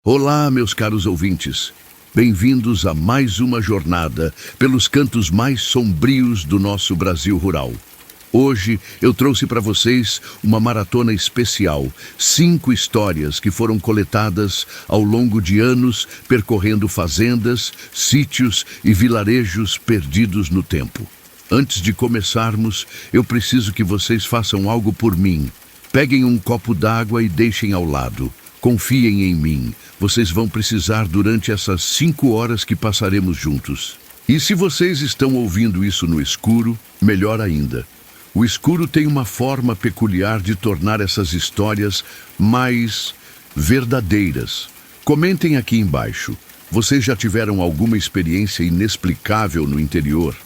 Olá, meus caros ouvintes. Bem-vindos a mais uma jornada pelos cantos mais sombrios do nosso Brasil rural. Hoje eu trouxe para vocês uma maratona especial, 5 histórias que foram coletadas ao longo de anos percorrendo fazendas, sítios e vilarejos perdidos no tempo. Antes de começarmos, eu preciso que vocês façam algo por mim. Peguem um copo d'água e deixem ao lado. Confiem em mim, vocês vão precisar durante essas 5 horas que passaremos juntos. E se vocês estão ouvindo isso no escuro, melhor ainda. O escuro tem uma forma peculiar de tornar essas histórias mais verdadeiras. Comentem aqui embaixo. Vocês já tiveram alguma experiência inexplicável no interior?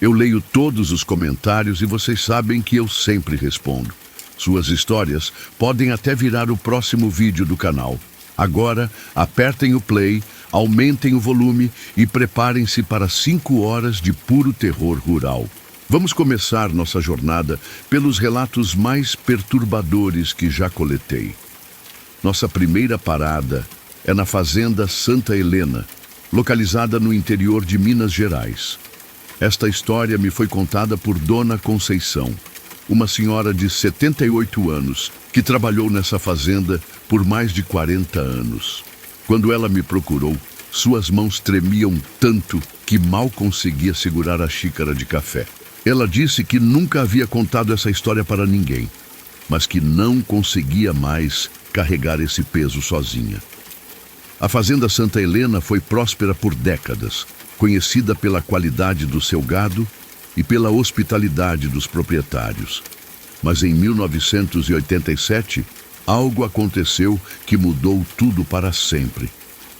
Eu leio todos os comentários e vocês sabem que eu sempre respondo. Suas histórias podem até virar o próximo vídeo do canal. Agora, apertem o play, aumentem o volume e preparem-se para 5 horas de puro terror rural. Vamos começar nossa jornada pelos relatos mais perturbadores que já coletei. Nossa primeira parada é na Fazenda Santa Helena, localizada no interior de Minas Gerais. Esta história me foi contada por Dona Conceição, uma senhora de 78 anos que trabalhou nessa fazenda por mais de 40 anos. Quando ela me procurou, suas mãos tremiam tanto que mal conseguia segurar a xícara de café. Ela disse que nunca havia contado essa história para ninguém, mas que não conseguia mais carregar esse peso sozinha. A Fazenda Santa Helena foi próspera por décadas, conhecida pela qualidade do seu gado e pela hospitalidade dos proprietários. Mas em 1987, algo aconteceu que mudou tudo para sempre.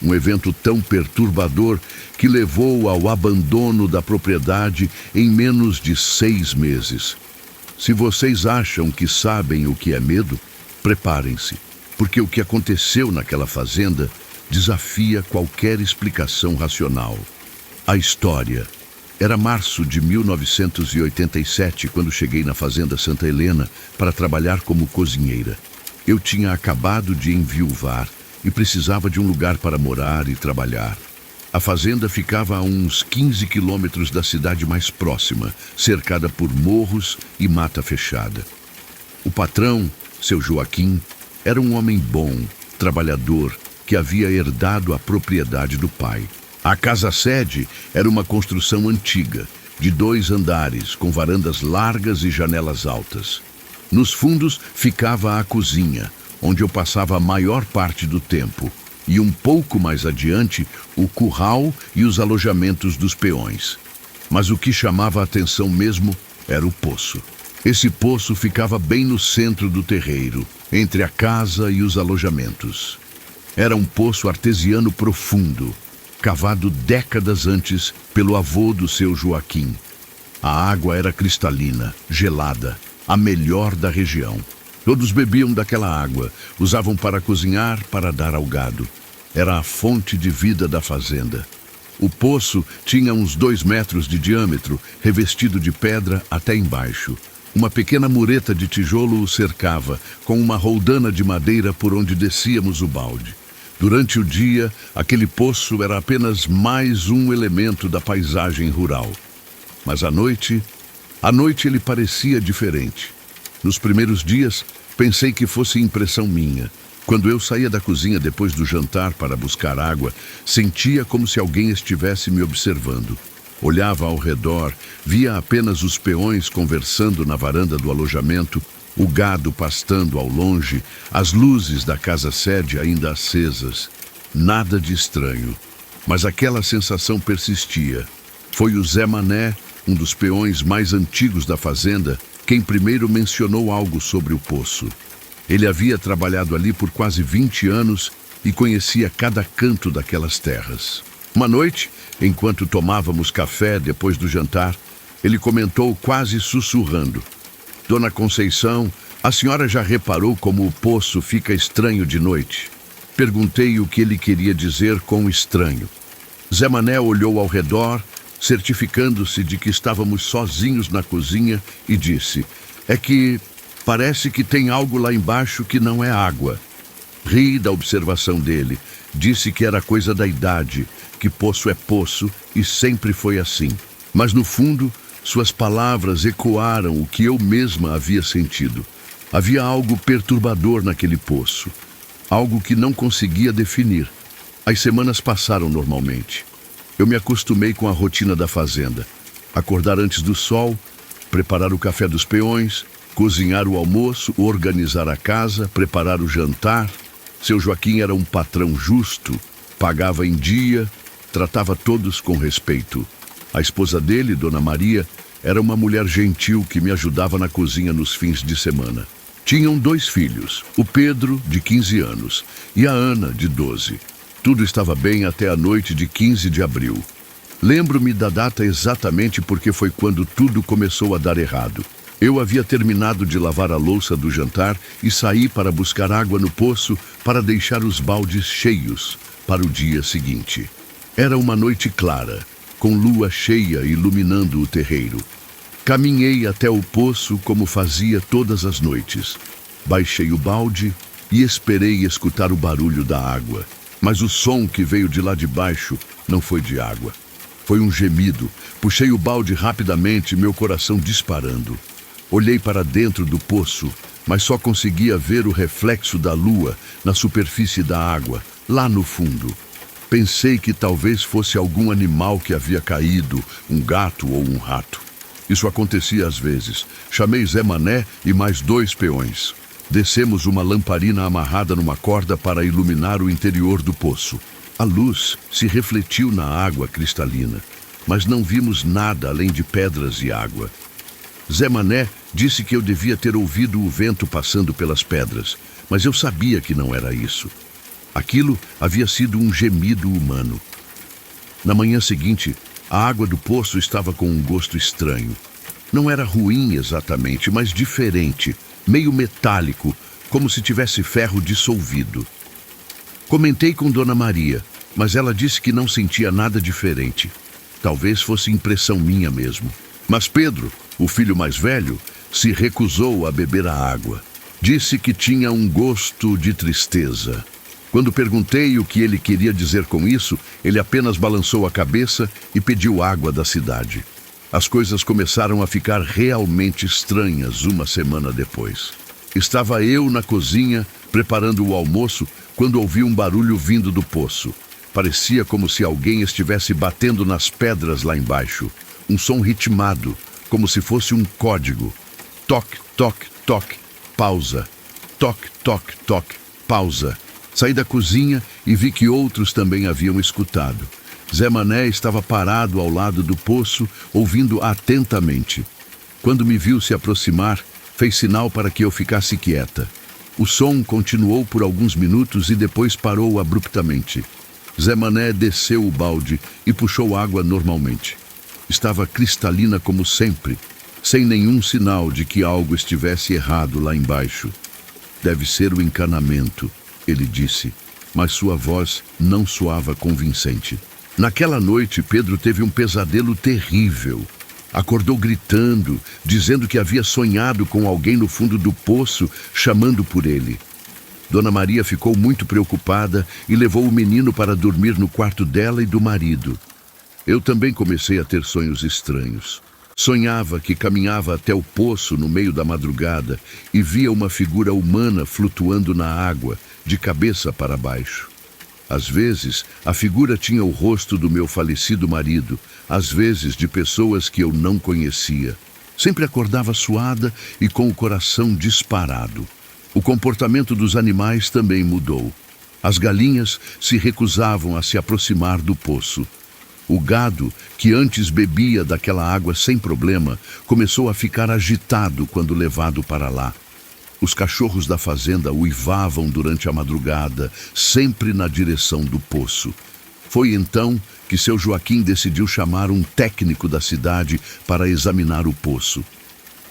Um evento tão perturbador que levou ao abandono da propriedade em menos de 6 meses. Se vocês acham que sabem o que é medo, preparem-se, porque o que aconteceu naquela fazenda desafia qualquer explicação racional. A história. Era março de 1987 quando cheguei na Fazenda Santa Helena para trabalhar como cozinheira. Eu tinha acabado de enviuvar e precisava de um lugar para morar e trabalhar. A fazenda ficava a uns 15 quilômetros da cidade mais próxima, cercada por morros e mata fechada. O patrão, seu Joaquim, era um homem bom, trabalhador, que havia herdado a propriedade do pai. A casa-sede era uma construção antiga, de 2 andares, com varandas largas e janelas altas. Nos fundos ficava a cozinha, onde eu passava a maior parte do tempo, e um pouco mais adiante, o curral e os alojamentos dos peões. Mas o que chamava a atenção mesmo era o poço. Esse poço ficava bem no centro do terreiro, entre a casa e os alojamentos. Era um poço artesiano profundo, cavado décadas antes pelo avô do seu Joaquim. A água era cristalina, gelada, a melhor da região. Todos bebiam daquela água, usavam para cozinhar, para dar ao gado. Era a fonte de vida da fazenda. O poço tinha uns 2 metros de diâmetro, revestido de pedra até embaixo. Uma pequena mureta de tijolo o cercava, com uma roldana de madeira por onde descíamos o balde. Durante o dia, aquele poço era apenas mais um elemento da paisagem rural. Mas à noite ele parecia diferente. Nos primeiros dias, pensei que fosse impressão minha. Quando eu saía da cozinha depois do jantar para buscar água, sentia como se alguém estivesse me observando. Olhava ao redor, via apenas os peões conversando na varanda do alojamento, o gado pastando ao longe, as luzes da casa-sede ainda acesas. Nada de estranho, mas aquela sensação persistia. Foi o Zé Mané, um dos peões mais antigos da fazenda, quem primeiro mencionou algo sobre o poço. Ele havia trabalhado ali por quase 20 anos e conhecia cada canto daquelas terras. Uma noite, enquanto tomávamos café depois do jantar, ele comentou quase sussurrando: "Dona Conceição, a senhora já reparou como o poço fica estranho de noite?" Perguntei o que ele queria dizer com estranho. Zé Mané olhou ao redor, certificando-se de que estávamos sozinhos na cozinha, e disse: "É que parece que tem algo lá embaixo que não é água." Ri da observação dele. Disse que era coisa da idade, que poço é poço e sempre foi assim. Mas no fundo, suas palavras ecoaram o que eu mesma havia sentido. Havia algo perturbador naquele poço, algo que não conseguia definir. As semanas passaram normalmente. Eu me acostumei com a rotina da fazenda. Acordar antes do sol, preparar o café dos peões, cozinhar o almoço, organizar a casa, preparar o jantar. Seu Joaquim era um patrão justo, pagava em dia, tratava todos com respeito. A esposa dele, Dona Maria, era uma mulher gentil que me ajudava na cozinha nos fins de semana. Tinham 2 filhos, o Pedro, de 15 anos, e a Ana, de 12. Tudo estava bem até a noite de 15 de abril. Lembro-me da data exatamente porque foi quando tudo começou a dar errado. Eu havia terminado de lavar a louça do jantar e saí para buscar água no poço para deixar os baldes cheios para o dia seguinte. Era uma noite clara, com lua cheia iluminando o terreiro. Caminhei até o poço como fazia todas as noites. Baixei o balde e esperei escutar o barulho da água. Mas o som que veio de lá de baixo não foi de água. Foi um gemido. Puxei o balde rapidamente, meu coração disparando. Olhei para dentro do poço, mas só conseguia ver o reflexo da lua na superfície da água, lá no fundo. Pensei que talvez fosse algum animal que havia caído, um gato ou um rato. Isso acontecia às vezes. Chamei Zé Mané e mais 2 peões. Descemos uma lamparina amarrada numa corda para iluminar o interior do poço. A luz se refletiu na água cristalina, mas não vimos nada além de pedras e água. Zé Mané disse que eu devia ter ouvido o vento passando pelas pedras, mas eu sabia que não era isso. Aquilo havia sido um gemido humano. Na manhã seguinte, a água do poço estava com um gosto estranho. Não era ruim exatamente, mas diferente, meio metálico, como se tivesse ferro dissolvido. Comentei com Dona Maria, mas ela disse que não sentia nada diferente. Talvez fosse impressão minha mesmo. Mas Pedro, o filho mais velho, se recusou a beber a água. Disse que tinha um gosto de tristeza. Quando perguntei o que ele queria dizer com isso, ele apenas balançou a cabeça e pediu água da cidade. As coisas começaram a ficar realmente estranhas uma semana depois. Estava eu na cozinha, preparando o almoço, quando ouvi um barulho vindo do poço. Parecia como se alguém estivesse batendo nas pedras lá embaixo. Um som ritmado, como se fosse um código. Toque, toque, toque, pausa. Toque, toque, toque, pausa. Saí da cozinha e vi que outros também haviam escutado. Zé Mané estava parado ao lado do poço, ouvindo atentamente. Quando me viu se aproximar, fez sinal para que eu ficasse quieta. O som continuou por alguns minutos e depois parou abruptamente. Zé Mané desceu o balde e puxou água normalmente. Estava cristalina como sempre, sem nenhum sinal de que algo estivesse errado lá embaixo. Deve ser o encanamento, ele disse, mas sua voz não soava convincente. Naquela noite, Pedro teve um pesadelo terrível. Acordou gritando, dizendo que havia sonhado com alguém no fundo do poço, chamando por ele. Dona Maria ficou muito preocupada e levou o menino para dormir no quarto dela e do marido. Eu também comecei a ter sonhos estranhos. Sonhava que caminhava até o poço no meio da madrugada e via uma figura humana flutuando na água, de cabeça para baixo. Às vezes, a figura tinha o rosto do meu falecido marido, às vezes de pessoas que eu não conhecia. Sempre acordava suada e com o coração disparado. O comportamento dos animais também mudou. As galinhas se recusavam a se aproximar do poço. O gado, que antes bebia daquela água sem problema, começou a ficar agitado quando levado para lá. Os cachorros da fazenda uivavam durante a madrugada, sempre na direção do poço. Foi então que seu Joaquim decidiu chamar um técnico da cidade para examinar o poço.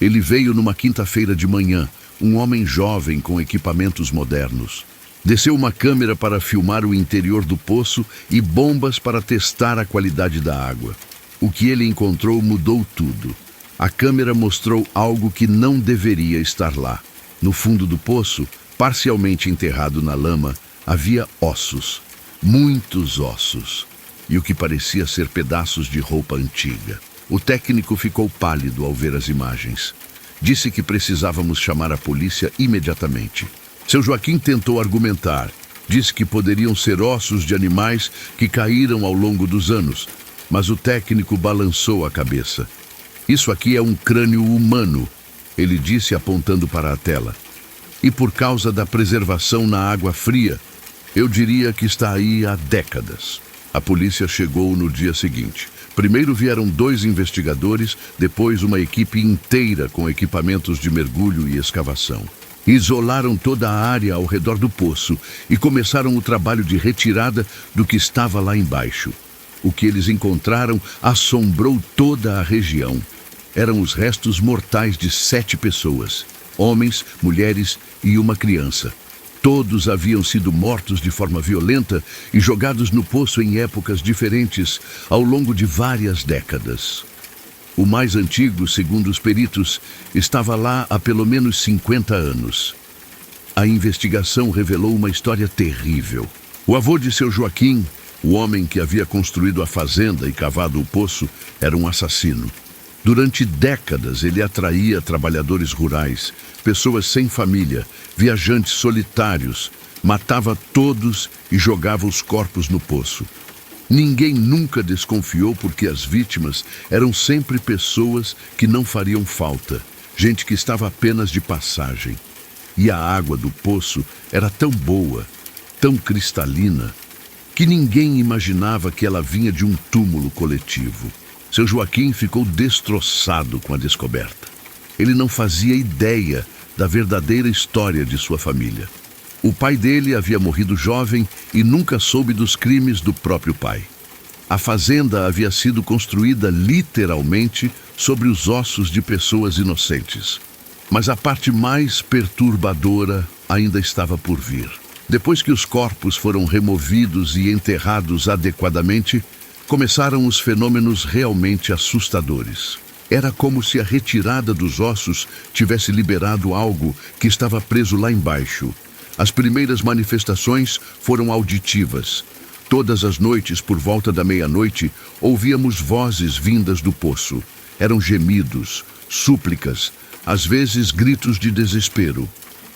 Ele veio numa quinta-feira de manhã, um homem jovem com equipamentos modernos. Desceu uma câmera para filmar o interior do poço e bombas para testar a qualidade da água. O que ele encontrou mudou tudo. A câmera mostrou algo que não deveria estar lá. No fundo do poço, Parcialmente enterrado na lama, havia ossos, muitos ossos, e o que parecia ser pedaços de roupa antiga. O técnico ficou pálido ao ver as imagens. Disse que precisávamos chamar a polícia imediatamente. Seu Joaquim tentou argumentar. Disse que poderiam ser ossos de animais que caíram ao longo dos anos, mas o técnico balançou a cabeça. Isso aqui é um crânio humano, ele disse apontando para a tela. E por causa da preservação na água fria, eu diria que está aí há décadas. A polícia chegou no dia seguinte. Primeiro vieram 2 investigadores, depois uma equipe inteira com equipamentos de mergulho e escavação. Isolaram toda a área ao redor do poço e começaram o trabalho de retirada do que estava lá embaixo. O que eles encontraram assombrou toda a região. Eram os restos mortais de 7 pessoas, homens, mulheres e uma criança. Todos haviam sido mortos de forma violenta e jogados no poço em épocas diferentes ao longo de várias décadas. O mais antigo, segundo os peritos, estava lá há pelo menos 50 anos. A investigação revelou uma história terrível. O avô de seu Joaquim, o homem que havia construído a fazenda e cavado o poço, era um assassino. Durante décadas ele atraía trabalhadores rurais, pessoas sem família, viajantes solitários, matava todos e jogava os corpos no poço. Ninguém nunca desconfiou porque as vítimas eram sempre pessoas que não fariam falta, gente que estava apenas de passagem. E a água do poço era tão boa, tão cristalina, que ninguém imaginava que ela vinha de um túmulo coletivo. Seu Joaquim ficou destroçado com a descoberta. Ele não fazia ideia da verdadeira história de sua família. O pai dele havia morrido jovem e nunca soube dos crimes do próprio pai. A fazenda havia sido construída literalmente sobre os ossos de pessoas inocentes. Mas a parte mais perturbadora ainda estava por vir. Depois que os corpos foram removidos e enterrados adequadamente, começaram os fenômenos realmente assustadores. Era como se a retirada dos ossos tivesse liberado algo que estava preso lá embaixo. As primeiras manifestações foram auditivas. Todas as noites, por volta da meia-noite, ouvíamos vozes vindas do poço. Eram gemidos, súplicas, às vezes gritos de desespero.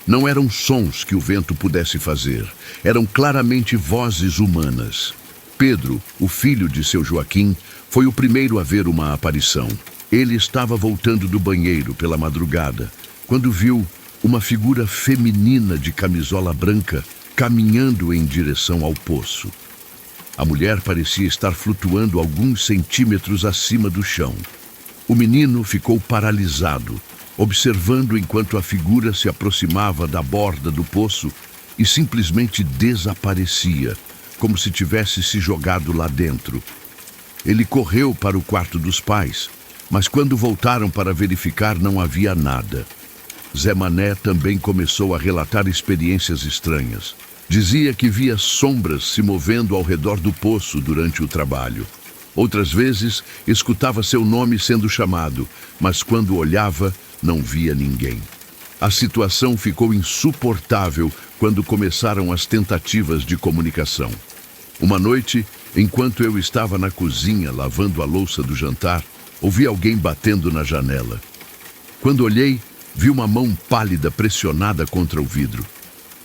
Não eram sons que o vento pudesse fazer. Eram claramente vozes humanas. Pedro, o filho de seu Joaquim, foi o primeiro a ver uma aparição. Ele estava voltando do banheiro pela madrugada, quando viu uma figura feminina de camisola branca caminhando em direção ao poço. A mulher parecia estar flutuando alguns centímetros acima do chão. O menino ficou paralisado, observando enquanto a figura se aproximava da borda do poço e simplesmente desaparecia, como se tivesse se jogado lá dentro. Ele correu para o quarto dos pais, mas quando voltaram para verificar não havia nada. Zé Mané também começou a relatar experiências estranhas. Dizia que via sombras se movendo ao redor do poço durante o trabalho. Outras vezes, escutava seu nome sendo chamado, mas quando olhava, não via ninguém. A situação ficou insuportável quando começaram as tentativas de comunicação. Uma noite, enquanto eu estava na cozinha lavando a louça do jantar, ouvi alguém batendo na janela. Quando olhei, vi uma mão pálida pressionada contra o vidro.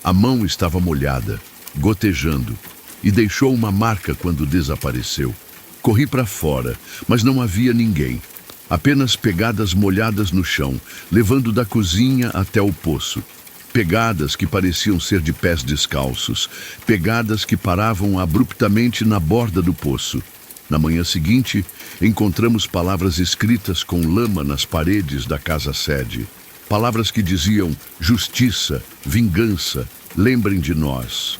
A mão estava molhada, gotejando, e deixou uma marca quando desapareceu. Corri para fora, mas não havia ninguém. Apenas pegadas molhadas no chão, levando da cozinha até o poço. Pegadas que pareciam ser de pés descalços, pegadas que paravam abruptamente na borda do poço. Na manhã seguinte, encontramos palavras escritas com lama nas paredes da casa-sede. Palavras que diziam justiça, vingança, lembrem de nós.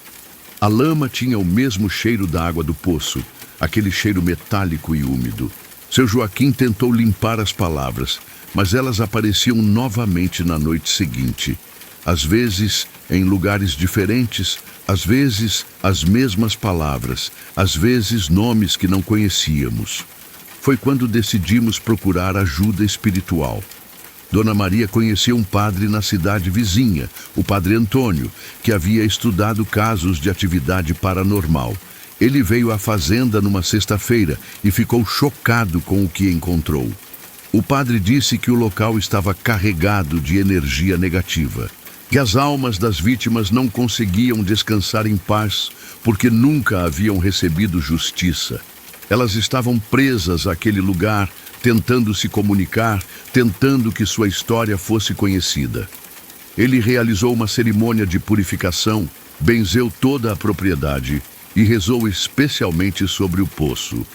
A lama tinha o mesmo cheiro da água do poço, aquele cheiro metálico e úmido. Seu Joaquim tentou limpar as palavras, mas elas apareciam novamente na noite seguinte. Às vezes em lugares diferentes, às vezes as mesmas palavras, às vezes nomes que não conhecíamos. Foi quando decidimos procurar ajuda espiritual. Dona Maria conhecia um padre na cidade vizinha, o padre Antônio, que havia estudado casos de atividade paranormal. Ele veio à fazenda numa sexta-feira e ficou chocado com o que encontrou. O padre disse que o local estava carregado de energia negativa, que as almas das vítimas não conseguiam descansar em paz porque nunca haviam recebido justiça. Elas estavam presas àquele lugar, tentando se comunicar, tentando que sua história fosse conhecida. Ele realizou uma cerimônia de purificação, benzeu toda a propriedade e rezou especialmente sobre o poço.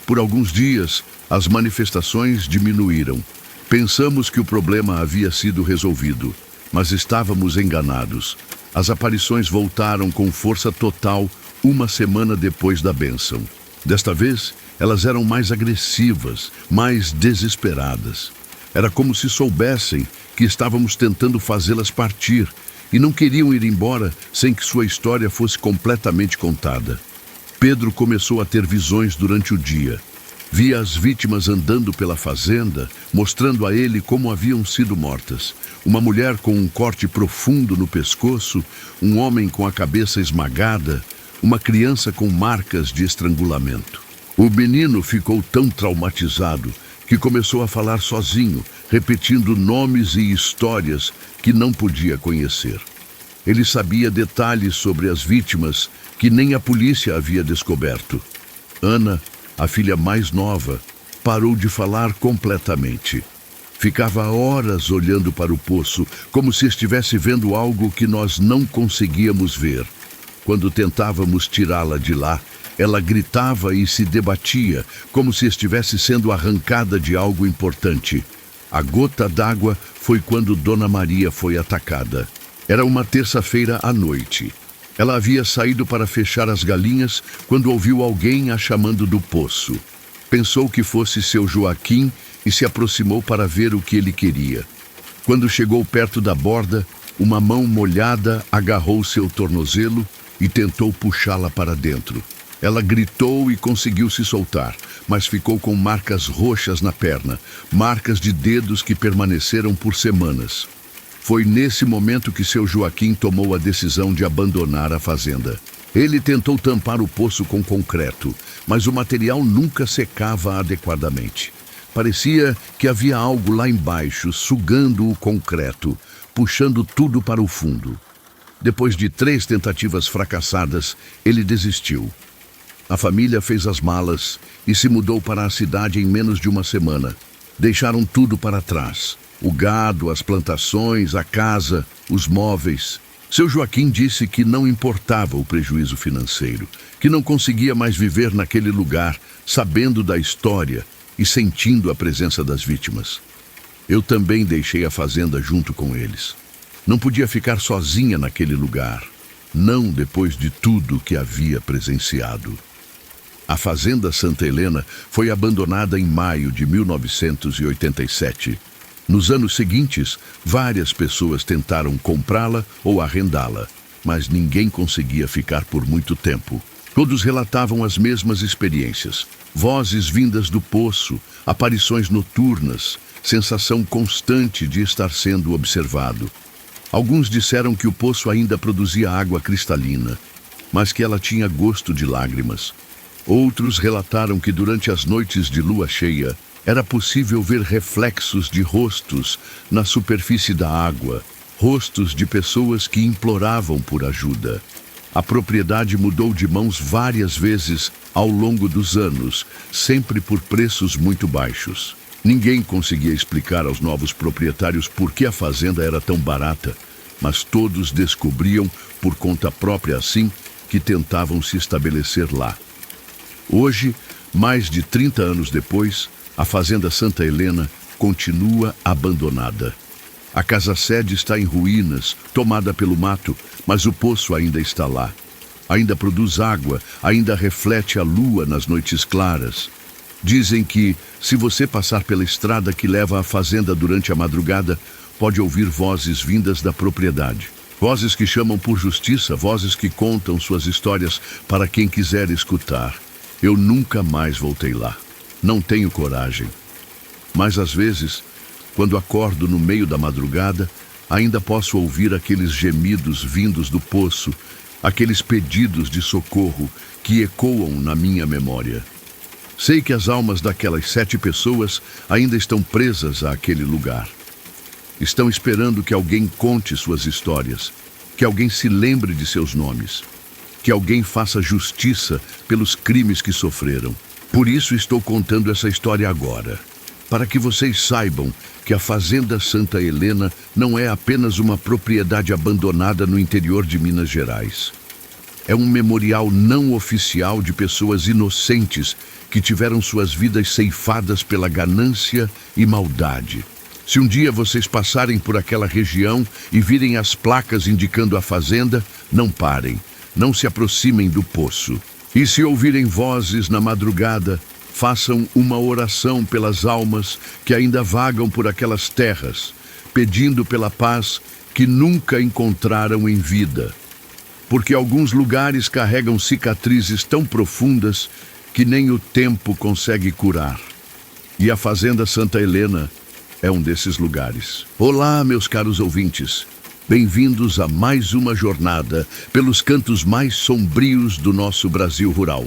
Por alguns dias, as manifestações diminuíram. Pensamos que o problema havia sido resolvido, mas estávamos enganados. As aparições voltaram com força total uma semana depois da bênção. Desta vez, elas eram mais agressivas, mais desesperadas. Era como se soubessem que estávamos tentando fazê-las partir e não queriam ir embora sem que sua história fosse completamente contada. Pedro começou a ter visões durante o dia. Via as vítimas andando pela fazenda, mostrando a ele como haviam sido mortas. Uma mulher com um corte profundo no pescoço, um homem com a cabeça esmagada, uma criança com marcas de estrangulamento. O menino ficou tão traumatizado que começou a falar sozinho, repetindo nomes e histórias que não podia conhecer. Ele sabia detalhes sobre as vítimas que nem a polícia havia descoberto. Ana, a filha mais nova, parou de falar completamente. Ficava horas olhando para o poço, como se estivesse vendo algo que nós não conseguíamos ver. Quando tentávamos tirá-la de lá, ela gritava e se debatia, como se estivesse sendo arrancada de algo importante. A gota d'água foi quando Dona Maria foi atacada. Era uma terça-feira à noite. Ela havia saído para fechar as galinhas quando ouviu alguém a chamando do poço. Pensou que fosse seu Joaquim e se aproximou para ver o que ele queria. Quando chegou perto da borda, uma mão molhada agarrou seu tornozelo e tentou puxá-la para dentro. Ela gritou e conseguiu se soltar, mas ficou com marcas roxas na perna, marcas de dedos que permaneceram por semanas. Foi nesse momento que seu Joaquim tomou a decisão de abandonar a fazenda. Ele tentou tampar o poço com concreto, mas o material nunca secava adequadamente. Parecia que havia algo lá embaixo, sugando o concreto, puxando tudo para o fundo. Depois de 3 tentativas fracassadas, ele desistiu. A família fez as malas e se mudou para a cidade em menos de uma semana. Deixaram tudo para trás. O gado, as plantações, a casa, os móveis. Seu Joaquim disse que não importava o prejuízo financeiro, que não conseguia mais viver naquele lugar, sabendo da história e sentindo a presença das vítimas. Eu também deixei a fazenda junto com eles. Não podia ficar sozinha naquele lugar, não depois de tudo que havia presenciado. A Fazenda Santa Helena foi abandonada em maio de 1987. Nos anos seguintes, várias pessoas tentaram comprá-la ou arrendá-la, mas ninguém conseguia ficar por muito tempo. Todos relatavam as mesmas experiências: vozes vindas do poço, aparições noturnas, sensação constante de estar sendo observado. Alguns disseram que o poço ainda produzia água cristalina, mas que ela tinha gosto de lágrimas. Outros relataram que durante as noites de lua cheia, era possível ver reflexos de rostos na superfície da água, rostos de pessoas que imploravam por ajuda. A propriedade mudou de mãos várias vezes ao longo dos anos, sempre por preços muito baixos. Ninguém conseguia explicar aos novos proprietários por que a fazenda era tão barata, mas todos descobriam por conta própria assim que tentavam se estabelecer lá. Hoje, mais de 30 anos depois, a Fazenda Santa Helena continua abandonada. A casa-sede está em ruínas, tomada pelo mato, mas o poço ainda está lá. Ainda produz água, ainda reflete a lua nas noites claras. Dizem que, se você passar pela estrada que leva à fazenda durante a madrugada, pode ouvir vozes vindas da propriedade. Vozes que chamam por justiça, vozes que contam suas histórias para quem quiser escutar. Eu nunca mais voltei lá. Não tenho coragem. Mas às vezes, Quando acordo no meio da madrugada, ainda posso ouvir aqueles gemidos vindos do poço, aqueles pedidos de socorro que ecoam na minha memória. Sei que as almas daquelas 7 pessoas ainda estão presas àquele lugar. Estão esperando que alguém conte suas histórias, que alguém se lembre de seus nomes, que alguém faça justiça pelos crimes que sofreram. Por isso estou contando essa história agora, para que vocês saibam que a Fazenda Santa Helena não é apenas uma propriedade abandonada no interior de Minas Gerais. É um memorial não oficial de pessoas inocentes que tiveram suas vidas ceifadas pela ganância e maldade. Se um dia vocês passarem por aquela região e virem as placas indicando a fazenda, não parem, não se aproximem do poço. E se ouvirem vozes na madrugada, façam uma oração pelas almas que ainda vagam por aquelas terras, pedindo pela paz que nunca encontraram em vida. Porque alguns lugares carregam cicatrizes tão profundas que nem o tempo consegue curar. E a Fazenda Santa Helena é um desses lugares. Olá, meus caros ouvintes. Bem-vindos a mais uma jornada pelos cantos mais sombrios do nosso Brasil rural.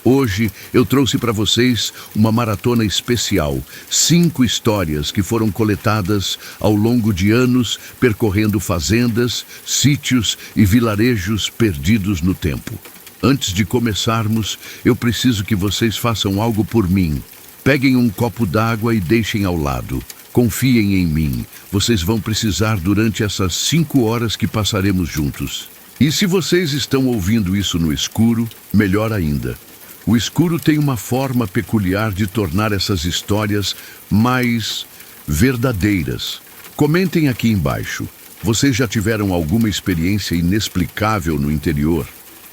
Hoje eu trouxe para vocês uma maratona especial, 5 histórias que foram coletadas ao longo de anos percorrendo fazendas, sítios e vilarejos perdidos no tempo. Antes de começarmos, eu preciso que vocês façam algo por mim. Peguem um copo d'água e deixem ao lado. Confiem em mim, vocês vão precisar durante essas 5 horas que passaremos juntos. E se vocês estão ouvindo isso no escuro, melhor ainda. O escuro tem uma forma peculiar de tornar essas histórias mais verdadeiras. Comentem aqui embaixo. Vocês já tiveram alguma experiência inexplicável no interior?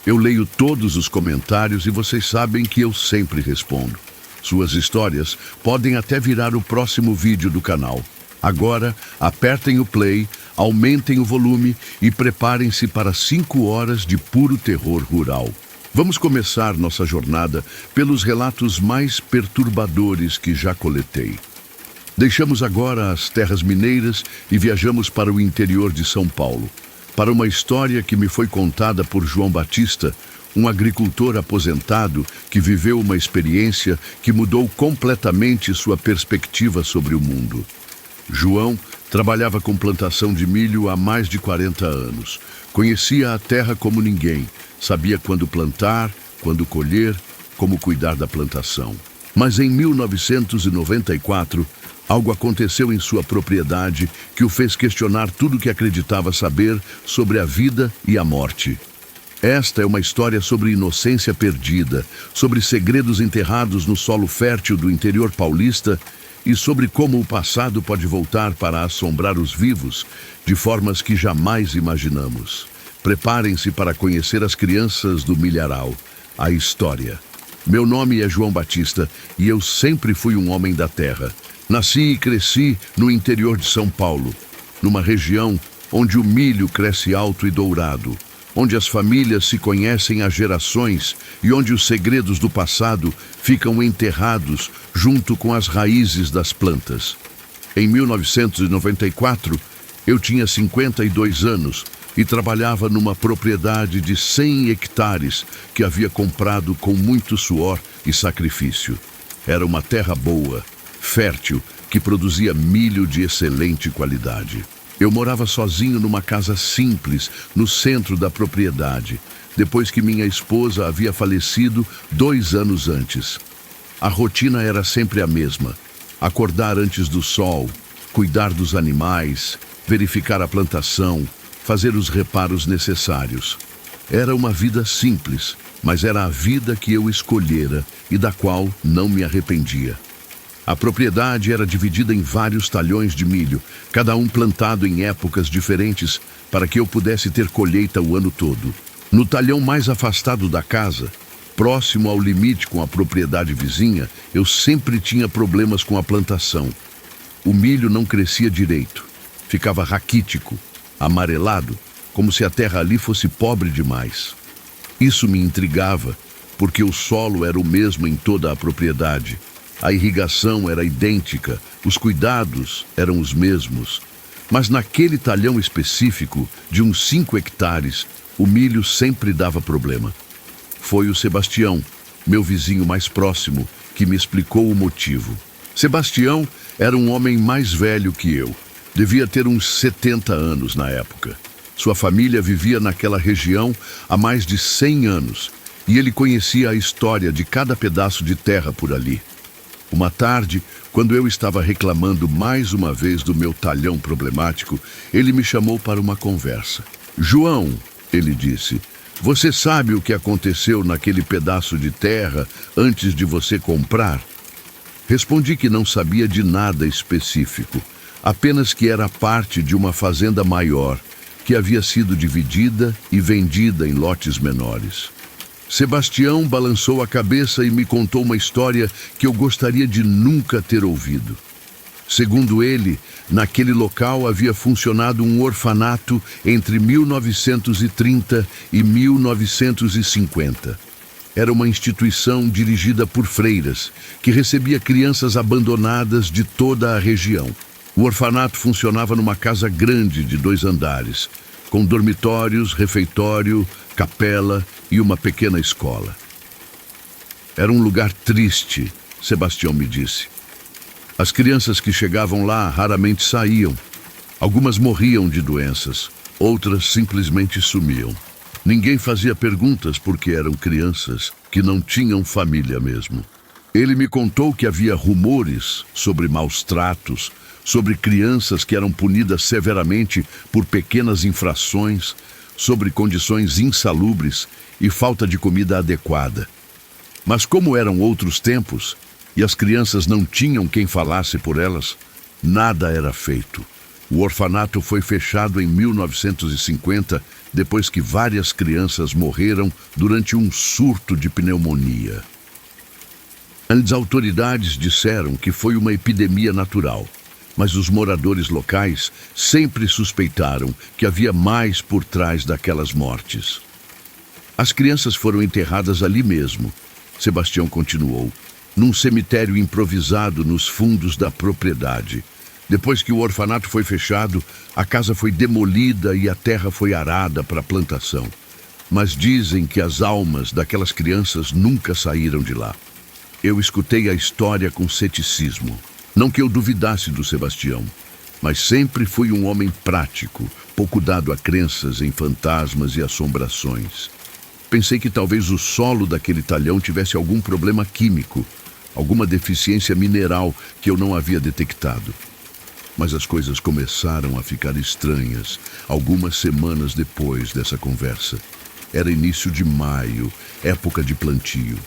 Eu leio todos os comentários e vocês sabem que eu sempre respondo. Suas histórias podem até virar o próximo vídeo do canal. Agora, apertem o play, aumentem o volume e preparem-se para 5 horas de puro terror rural. Vamos começar nossa jornada pelos relatos mais perturbadores que já coletei. Deixamos agora as terras mineiras e viajamos para o interior de São Paulo, para uma história que me foi contada por João Batista, um agricultor aposentado que viveu uma experiência que mudou completamente sua perspectiva sobre o mundo. João trabalhava com plantação de milho há mais de 40 anos. Conhecia a terra como ninguém, sabia quando plantar, quando colher, como cuidar da plantação. Mas em 1994, algo aconteceu em sua propriedade que o fez questionar tudo o que acreditava saber sobre a vida e a morte. Esta é uma história sobre inocência perdida, sobre segredos enterrados no solo fértil do interior paulista e sobre como o passado pode voltar para assombrar os vivos de formas que jamais imaginamos. Preparem-se para conhecer as crianças do milharal, a história. Meu nome é João Batista e eu sempre fui um homem da terra. Nasci e cresci no interior de São Paulo, numa região onde o milho cresce alto e dourado, onde as famílias se conhecem há gerações e onde os segredos do passado ficam enterrados junto com as raízes das plantas. Em 1994, eu tinha 52 anos e trabalhava numa propriedade de 100 hectares que havia comprado com muito suor e sacrifício. Era uma terra boa, fértil, que produzia milho de excelente qualidade. Eu morava sozinho numa casa simples, no centro da propriedade, depois que minha esposa havia falecido 2 anos antes. A rotina era sempre a mesma: acordar antes do sol, cuidar dos animais, verificar a plantação, fazer os reparos necessários. Era uma vida simples, mas era a vida que eu escolhera e da qual não me arrependia. A propriedade era dividida em vários talhões de milho, cada um plantado em épocas diferentes para que eu pudesse ter colheita o ano todo. No talhão mais afastado da casa, próximo ao limite com a propriedade vizinha, eu sempre tinha problemas com a plantação. O milho não crescia direito, ficava raquítico, amarelado, como se a terra ali fosse pobre demais. Isso me intrigava, porque o solo era o mesmo em toda a propriedade. A irrigação era idêntica, Os cuidados eram os mesmos, mas naquele talhão específico, de uns 5 hectares, o milho sempre dava problema. Foi o Sebastião, meu vizinho mais próximo, que me explicou o motivo. Sebastião era um homem mais velho que eu. Devia ter uns 70 anos na época. Sua família vivia naquela região há mais de 100 anos e ele conhecia a história de cada pedaço de terra por ali. Uma tarde, quando eu estava reclamando mais uma vez do meu talhão problemático, ele me chamou para uma conversa. "João", ele disse, "você sabe o que aconteceu naquele pedaço de terra antes de você comprar?" Respondi que não sabia de nada específico, apenas que era parte de uma fazenda maior, que havia sido dividida e vendida em lotes menores. Sebastião balançou a cabeça e me contou uma história que eu gostaria de nunca ter ouvido. Segundo ele, naquele local havia funcionado um orfanato entre 1930 e 1950. Era uma instituição dirigida por freiras, que recebia crianças abandonadas de toda a região. O orfanato funcionava numa casa grande de 2 andares, com dormitórios, refeitório, capela e uma pequena escola. Era um lugar triste, Sebastião me disse. As crianças que chegavam lá raramente saíam. Algumas morriam de doenças, outras simplesmente sumiam. Ninguém fazia perguntas porque eram crianças que não tinham família mesmo. Ele me contou que havia rumores sobre maus tratos, sobre crianças que eram punidas severamente por pequenas infrações, sobre condições insalubres e falta de comida adequada. Mas como eram outros tempos e as crianças não tinham quem falasse por elas, nada era feito. O orfanato foi fechado em 1950, depois que várias crianças morreram durante um surto de pneumonia. As autoridades disseram que foi uma epidemia natural, mas os moradores locais sempre suspeitaram que havia mais por trás daquelas mortes. As crianças foram enterradas ali mesmo, Sebastião continuou, num cemitério improvisado nos fundos da propriedade. Depois que o orfanato foi fechado, a casa foi demolida e a terra foi arada para a plantação. Mas dizem que as almas daquelas crianças nunca saíram de lá. Eu escutei a história com ceticismo. Não que eu duvidasse do Sebastião, mas sempre fui um homem prático, pouco dado a crenças em fantasmas e assombrações. Pensei que talvez o solo daquele talhão tivesse algum problema químico, alguma deficiência mineral que eu não havia detectado. Mas as coisas começaram a ficar estranhas algumas semanas depois dessa conversa. Era início de maio, época de plantio.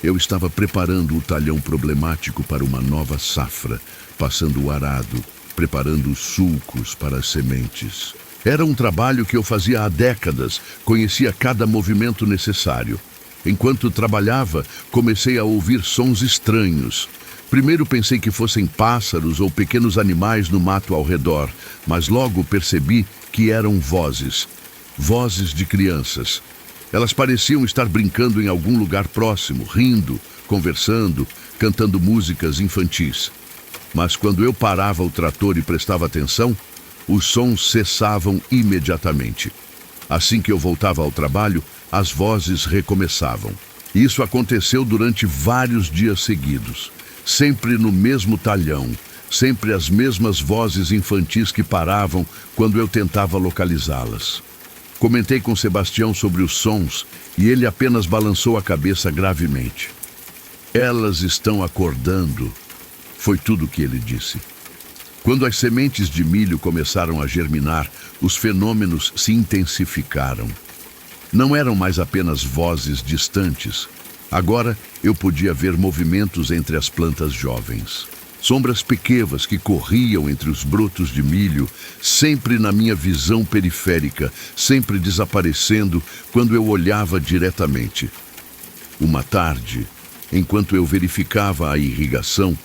Eu estava preparando o talhão problemático para uma nova safra, passando o arado, preparando os sulcos para as sementes. Era um trabalho que eu fazia há décadas, conhecia cada movimento necessário. Enquanto trabalhava, comecei a ouvir sons estranhos. Primeiro pensei que fossem pássaros ou pequenos animais no mato ao redor, mas logo percebi que eram vozes. Vozes de crianças. Elas pareciam estar brincando em algum lugar próximo, rindo, conversando, cantando músicas infantis. Mas quando eu parava o trator e prestava atenção, os sons cessavam imediatamente. Assim que eu voltava ao trabalho, as vozes recomeçavam. Isso aconteceu durante vários dias seguidos. Sempre no mesmo talhão, sempre as mesmas vozes infantis que paravam quando eu tentava localizá-las. Comentei com Sebastião sobre os sons e ele apenas balançou a cabeça gravemente. "Elas estão acordando", foi tudo o que ele disse. Quando as sementes de milho começaram a germinar, os fenômenos se intensificaram. Não eram mais apenas vozes distantes. Agora eu podia ver movimentos entre as plantas jovens. Sombras pequenas que corriam entre os brotos de milho, sempre na minha visão periférica, sempre desaparecendo quando eu olhava diretamente. Uma tarde, enquanto eu verificava a irrigação,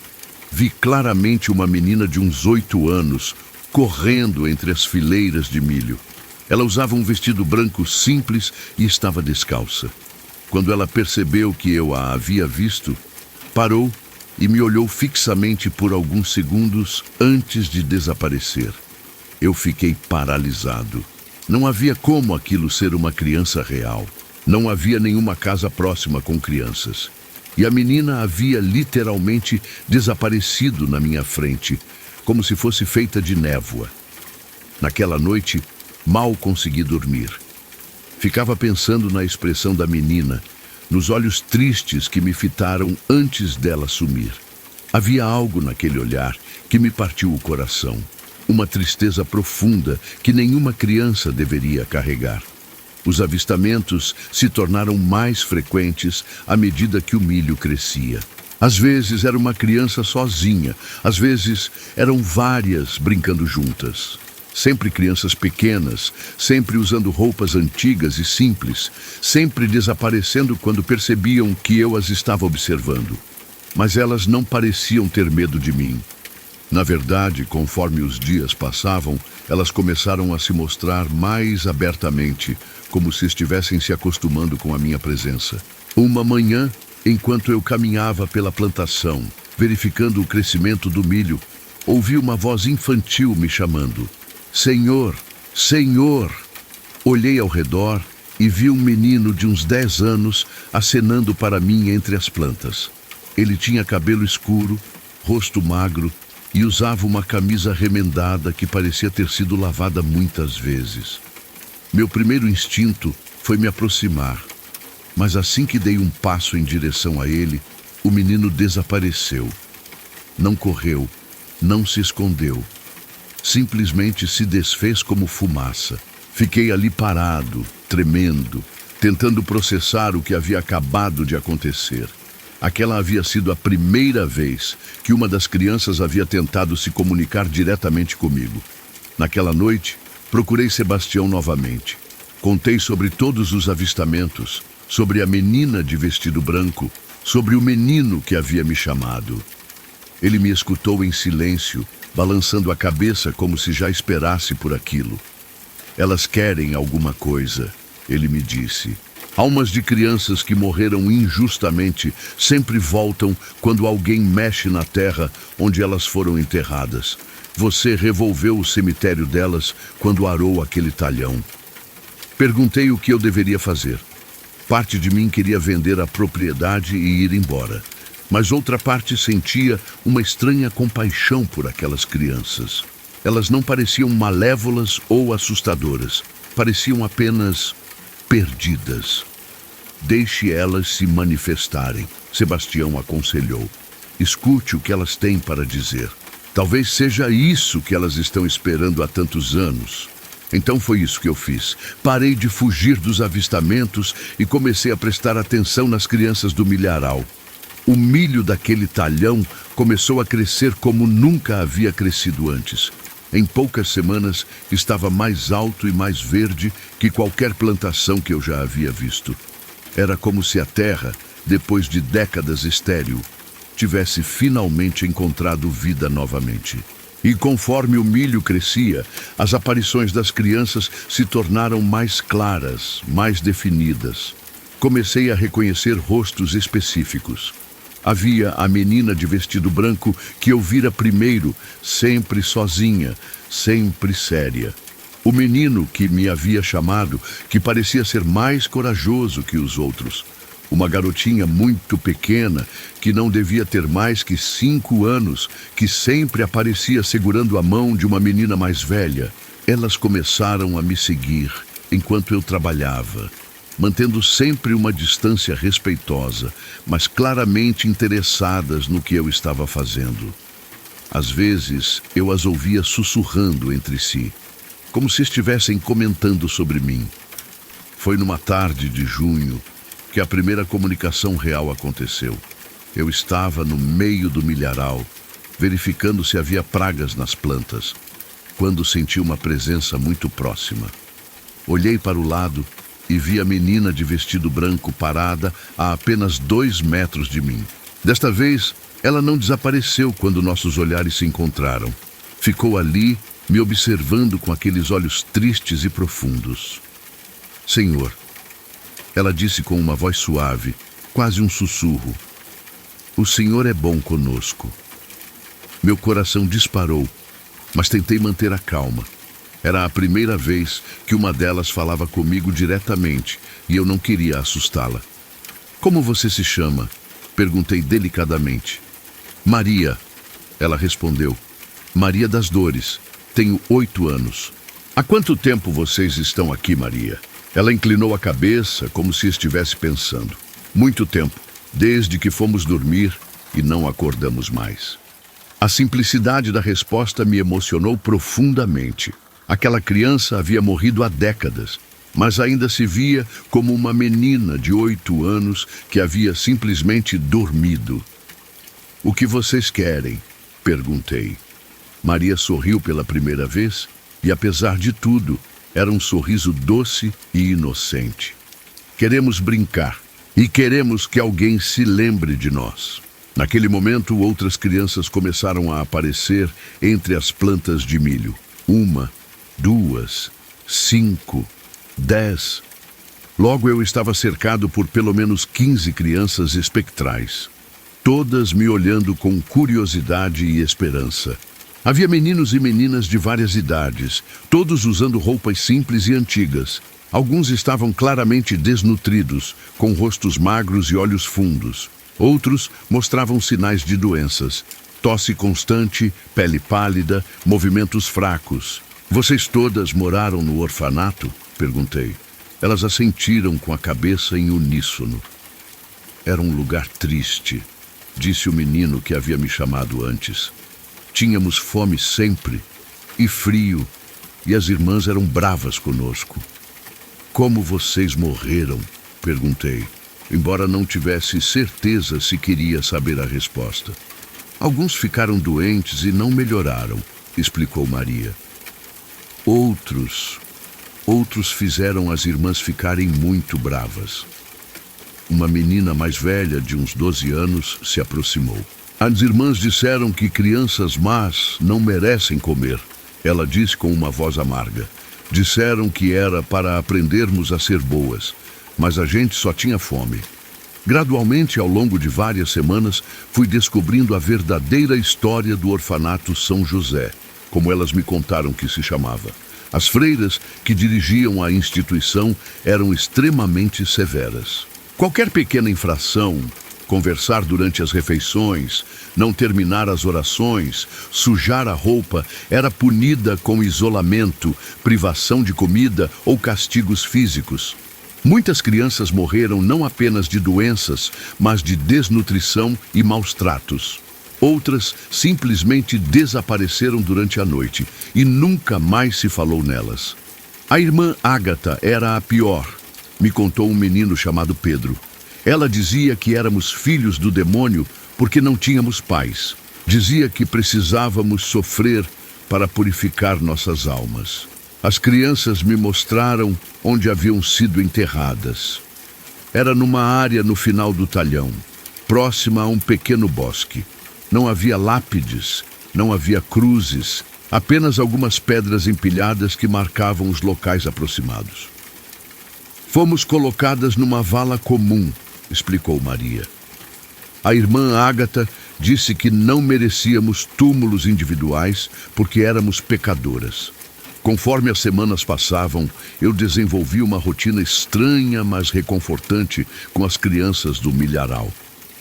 vi claramente uma menina de uns 8 anos correndo entre as fileiras de milho. Ela usava um vestido branco simples e estava descalça. Quando ela percebeu que eu a havia visto, parou e me olhou fixamente por alguns segundos antes de desaparecer. Eu fiquei paralisado. Não havia como aquilo ser uma criança real. Não havia nenhuma casa próxima com crianças. E a menina havia literalmente desaparecido na minha frente, como se fosse feita de névoa. Naquela noite, mal consegui dormir. Ficava pensando na expressão da menina, nos olhos tristes que me fitaram antes dela sumir. Havia algo naquele olhar que me partiu o coração. Uma tristeza profunda que nenhuma criança deveria carregar. Os avistamentos se tornaram mais frequentes à medida que o milho crescia. Às vezes era uma criança sozinha, às vezes eram várias brincando juntas. Sempre crianças pequenas, sempre usando roupas antigas e simples, sempre desaparecendo quando percebiam que eu as estava observando. Mas elas não pareciam ter medo de mim. Na verdade, conforme os dias passavam, elas começaram a se mostrar mais abertamente, como se estivessem se acostumando com a minha presença. Uma manhã, enquanto eu caminhava pela plantação, verificando o crescimento do milho, ouvi uma voz infantil me chamando. Senhor, Senhor! Olhei ao redor e vi um menino de uns 10 anos acenando para mim entre as plantas. Ele tinha cabelo escuro, rosto magro e usava uma camisa remendada que parecia ter sido lavada muitas vezes. Meu primeiro instinto foi me aproximar, mas assim que dei um passo em direção a ele, o menino desapareceu. Não correu, não se escondeu. Simplesmente se desfez como fumaça. Fiquei ali parado, tremendo, tentando processar o que havia acabado de acontecer. Aquela havia sido a primeira vez que uma das crianças havia tentado se comunicar diretamente comigo. Naquela noite, procurei Sebastião novamente. Contei sobre todos os avistamentos, sobre a menina de vestido branco, sobre o menino que havia me chamado. Ele me escutou em silêncio, balançando a cabeça como se já esperasse por aquilo. Elas querem alguma coisa, ele me disse. Almas de crianças que morreram injustamente sempre voltam quando alguém mexe na terra onde elas foram enterradas. Você revolveu o cemitério delas quando arou aquele talhão. Perguntei o que eu deveria fazer. Parte de mim queria vender a propriedade e ir embora. Mas outra parte sentia uma estranha compaixão por aquelas crianças. Elas não pareciam malévolas ou assustadoras. Pareciam apenas perdidas. Deixe elas se manifestarem, Sebastião aconselhou. Escute o que elas têm para dizer. Talvez seja isso que elas estão esperando há tantos anos. Então foi isso que eu fiz. Parei de fugir dos avistamentos e comecei a prestar atenção nas crianças do milharal. O milho daquele talhão começou a crescer como nunca havia crescido antes. Em poucas semanas, estava mais alto e mais verde que qualquer plantação que eu já havia visto. Era como se a terra, depois de décadas estéril, tivesse finalmente encontrado vida novamente. E conforme o milho crescia, as aparições das crianças se tornaram mais claras, mais definidas. Comecei a reconhecer rostos específicos. Havia a menina de vestido branco que eu vira primeiro, sempre sozinha, sempre séria. O menino que me havia chamado, que parecia ser mais corajoso que os outros. Uma garotinha muito pequena, que não devia ter mais que 5 anos, que sempre aparecia segurando a mão de uma menina mais velha. Elas começaram a me seguir enquanto eu trabalhava, mantendo sempre uma distância respeitosa, mas claramente interessadas no que eu estava fazendo. Às vezes, eu as ouvia sussurrando entre si, como se estivessem comentando sobre mim. Foi numa tarde de junho que a primeira comunicação real aconteceu. Eu estava no meio do milharal, verificando se havia pragas nas plantas, quando senti uma presença muito próxima. Olhei para o lado e vi a menina de vestido branco parada a apenas 2 metros de mim. Desta vez, ela não desapareceu quando nossos olhares se encontraram. Ficou ali, me observando com aqueles olhos tristes e profundos. Senhor, ela disse com uma voz suave, quase um sussurro. O Senhor é bom conosco. Meu coração disparou, mas tentei manter a calma. Era a primeira vez que uma delas falava comigo diretamente e eu não queria assustá-la. Como você se chama? Perguntei delicadamente. Maria, ela respondeu. Maria das Dores. Tenho 8 anos. Há quanto tempo vocês estão aqui, Maria? Ela inclinou a cabeça como se estivesse pensando. Muito tempo, desde que fomos dormir e não acordamos mais. A simplicidade da resposta me emocionou profundamente. Aquela criança havia morrido há décadas, mas ainda se via como uma menina de 8 anos que havia simplesmente dormido. O que vocês querem? Perguntei. Maria sorriu pela primeira vez e, apesar de tudo, era um sorriso doce e inocente. Queremos brincar e queremos que alguém se lembre de nós. Naquele momento, outras crianças começaram a aparecer entre as plantas de milho. 1, 2, 5, 10. Logo eu estava cercado por pelo menos 15 crianças espectrais, todas me olhando com curiosidade e esperança. Havia meninos e meninas de várias idades, todos usando roupas simples e antigas. Alguns estavam claramente desnutridos, com rostos magros e olhos fundos. Outros mostravam sinais de doenças, tosse constante, pele pálida, movimentos fracos. Vocês todas moraram no orfanato? Perguntei. Elas assentiram com a cabeça em uníssono. Era um lugar triste, disse o menino que havia me chamado antes. Tínhamos fome sempre, e frio, e as irmãs eram bravas conosco. Como vocês morreram? Perguntei, embora não tivesse certeza se queria saber a resposta. Alguns ficaram doentes e não melhoraram, explicou Maria. Outros fizeram as irmãs ficarem muito bravas. Uma menina mais velha, de uns 12 anos, se aproximou. As irmãs disseram que crianças más não merecem comer. Ela disse com uma voz amarga. Disseram que era para aprendermos a ser boas, mas a gente só tinha fome. Gradualmente, ao longo de várias semanas, fui descobrindo a verdadeira história do orfanato São José, como elas me contaram que se chamava. As freiras que dirigiam a instituição eram extremamente severas. Qualquer pequena infração, conversar durante as refeições, não terminar as orações, sujar a roupa, era punida com isolamento, privação de comida ou castigos físicos. Muitas crianças morreram não apenas de doenças, mas de desnutrição e maus tratos. Outras simplesmente desapareceram durante a noite e nunca mais se falou nelas. A irmã Ágata era a pior, me contou um menino chamado Pedro. Ela dizia que éramos filhos do demônio porque não tínhamos pais. Dizia que precisávamos sofrer para purificar nossas almas. As crianças me mostraram onde haviam sido enterradas. Era numa área no final do talhão, próxima a um pequeno bosque. Não havia lápides, não havia cruzes, apenas algumas pedras empilhadas que marcavam os locais aproximados. Fomos colocadas numa vala comum, explicou Maria. A irmã Ágata disse que não merecíamos túmulos individuais porque éramos pecadoras. Conforme as semanas passavam, eu desenvolvi uma rotina estranha, mas reconfortante com as crianças do milharal.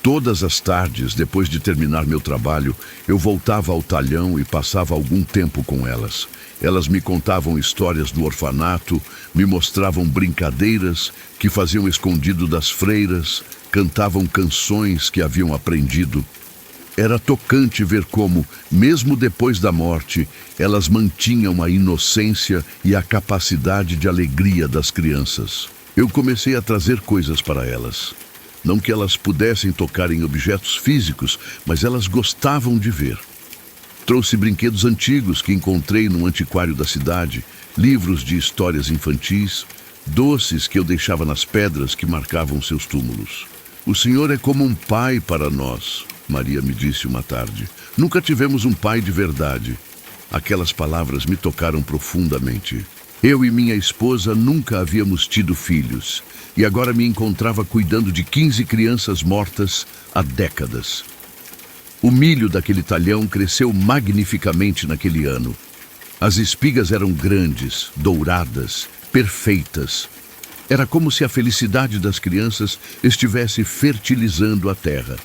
Todas as tardes, depois de terminar meu trabalho, eu voltava ao talhão e passava algum tempo com elas. Elas me contavam histórias do orfanato, me mostravam brincadeiras que faziam escondido das freiras, cantavam canções que haviam aprendido. Era tocante ver como, mesmo depois da morte, elas mantinham a inocência e a capacidade de alegria das crianças. Eu comecei a trazer coisas para elas. Não que elas pudessem tocar em objetos físicos, mas elas gostavam de ver. Trouxe brinquedos antigos que encontrei no antiquário da cidade, livros de histórias infantis, doces que eu deixava nas pedras que marcavam seus túmulos. O Senhor é como um pai para nós, Maria me disse uma tarde. Nunca tivemos um pai de verdade. Aquelas palavras me tocaram profundamente. Eu e minha esposa nunca havíamos tido filhos, e agora me encontrava cuidando de 15 crianças mortas há décadas. O milho daquele talhão cresceu magnificamente naquele ano. As espigas eram grandes, douradas, perfeitas. Era como se a felicidade das crianças estivesse fertilizando a terra.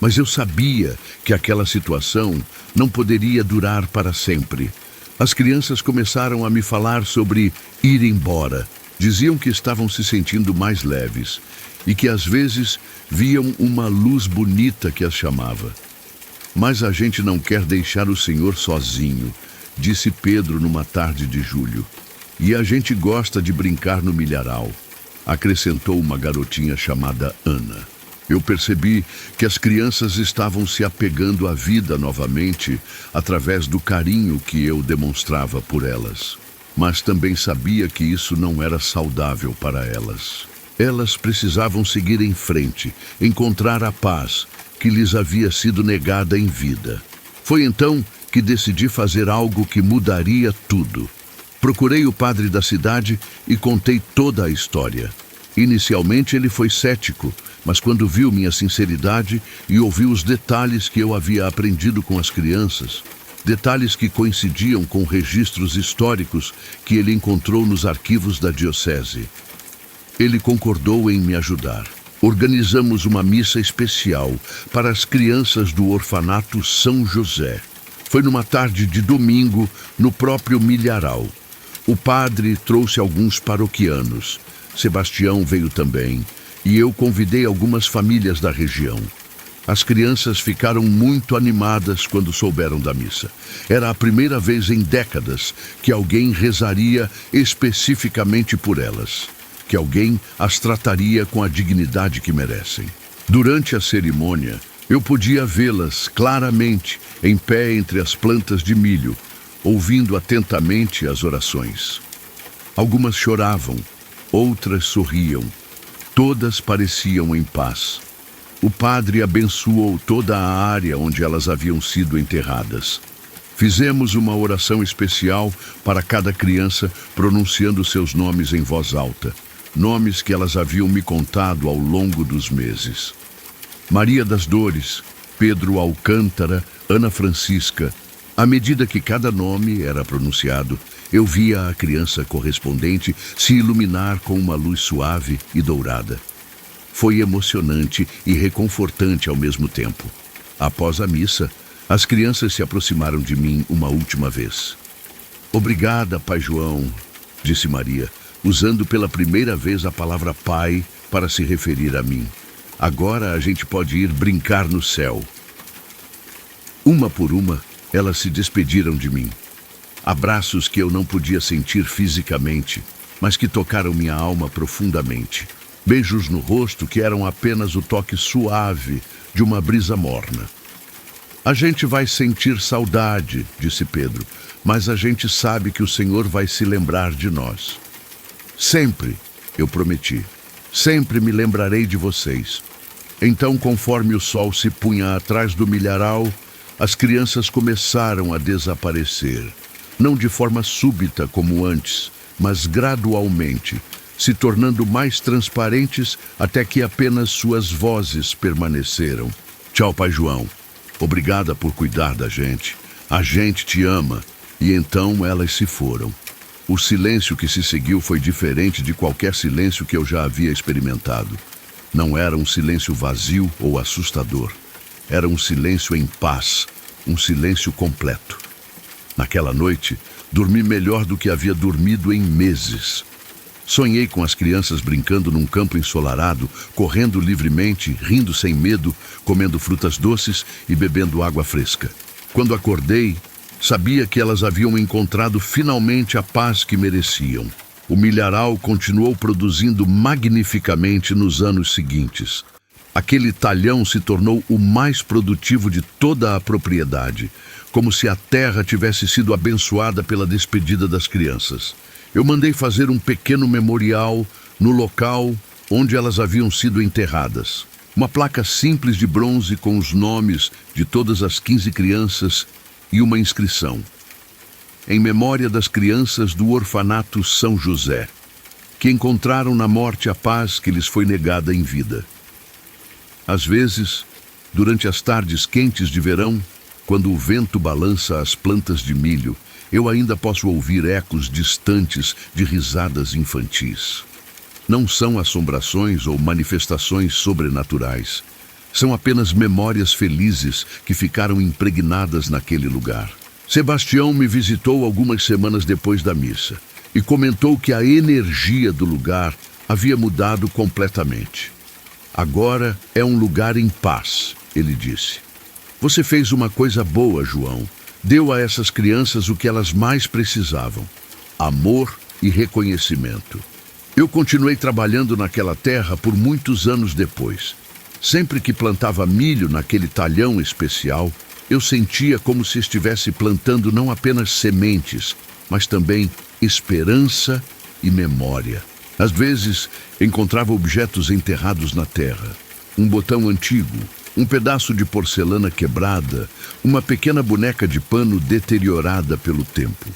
Mas eu sabia que aquela situação não poderia durar para sempre. As crianças começaram a me falar sobre ir embora. Diziam que estavam se sentindo mais leves e que às vezes viam uma luz bonita que as chamava. Mas a gente não quer deixar o Senhor sozinho, disse Pedro numa tarde de julho. E a gente gosta de brincar no milharal, acrescentou uma garotinha chamada Ana. Eu percebi que as crianças estavam se apegando à vida novamente através do carinho que eu demonstrava por elas. Mas também sabia que isso não era saudável para elas. Elas precisavam seguir em frente, encontrar a paz que lhes havia sido negada em vida. Foi então que decidi fazer algo que mudaria tudo. Procurei o padre da cidade e contei toda a história. Inicialmente ele foi cético, mas quando viu minha sinceridade e ouviu os detalhes que eu havia aprendido com as crianças, detalhes que coincidiam com registros históricos que ele encontrou nos arquivos da diocese, ele concordou em me ajudar. Organizamos uma missa especial para as crianças do orfanato São José. Foi numa tarde de domingo, no próprio milharal. O padre trouxe alguns paroquianos. Sebastião veio também, e eu convidei algumas famílias da região. As crianças ficaram muito animadas quando souberam da missa. Era a primeira vez em décadas que alguém rezaria especificamente por elas, que alguém as trataria com a dignidade que merecem. Durante a cerimônia, eu podia vê-las claramente, em pé entre as plantas de milho, ouvindo atentamente as orações. Algumas choravam, outras sorriam. Todas pareciam em paz. O padre abençoou toda a área onde elas haviam sido enterradas. Fizemos uma oração especial para cada criança, pronunciando seus nomes em voz alta, nomes que elas haviam me contado ao longo dos meses. Maria das Dores, Pedro Alcântara, Ana Francisca. À medida que cada nome era pronunciado, eu via a criança correspondente se iluminar com uma luz suave e dourada. Foi emocionante e reconfortante ao mesmo tempo. Após a missa, as crianças se aproximaram de mim uma última vez. Obrigada, Pai João, disse Maria, usando pela primeira vez a palavra pai para se referir a mim. Agora a gente pode ir brincar no céu. Uma por uma, elas se despediram de mim. Abraços que eu não podia sentir fisicamente, mas que tocaram minha alma profundamente. Beijos no rosto que eram apenas o toque suave de uma brisa morna. A gente vai sentir saudade, disse Pedro, mas a gente sabe que o Senhor vai se lembrar de nós. Sempre, eu prometi, sempre me lembrarei de vocês. Então, conforme o sol se punha atrás do milharal, as crianças começaram a desaparecer. Não de forma súbita como antes, mas gradualmente, se tornando mais transparentes até que apenas suas vozes permaneceram. Tchau, Pai João. Obrigada por cuidar da gente. A gente te ama. E então elas se foram. O silêncio que se seguiu foi diferente de qualquer silêncio que eu já havia experimentado. Não era um silêncio vazio ou assustador. Era um silêncio em paz, um silêncio completo. Naquela noite, dormi melhor do que havia dormido em meses. Sonhei com as crianças brincando num campo ensolarado, correndo livremente, rindo sem medo, comendo frutas doces e bebendo água fresca. Quando acordei, sabia que elas haviam encontrado finalmente a paz que mereciam. O milharal continuou produzindo magnificamente nos anos seguintes. Aquele talhão se tornou o mais produtivo de toda a propriedade, como se a terra tivesse sido abençoada pela despedida das crianças. Eu mandei fazer um pequeno memorial no local onde elas haviam sido enterradas. Uma placa simples de bronze com os nomes de todas as 15 crianças e uma inscrição: em memória das crianças do orfanato São José, que encontraram na morte a paz que lhes foi negada em vida. Às vezes, durante as tardes quentes de verão, quando o vento balança as plantas de milho, eu ainda posso ouvir ecos distantes de risadas infantis. Não são assombrações ou manifestações sobrenaturais. São apenas memórias felizes que ficaram impregnadas naquele lugar. Sebastião me visitou algumas semanas depois da missa e comentou que a energia do lugar havia mudado completamente. Agora é um lugar em paz, ele disse. Você fez uma coisa boa, João. Deu a essas crianças o que elas mais precisavam: amor e reconhecimento. Eu continuei trabalhando naquela terra por muitos anos depois. Sempre que plantava milho naquele talhão especial, eu sentia como se estivesse plantando não apenas sementes, mas também esperança e memória. Às vezes, encontrava objetos enterrados na terra. Um botão antigo, um pedaço de porcelana quebrada, uma pequena boneca de pano deteriorada pelo tempo.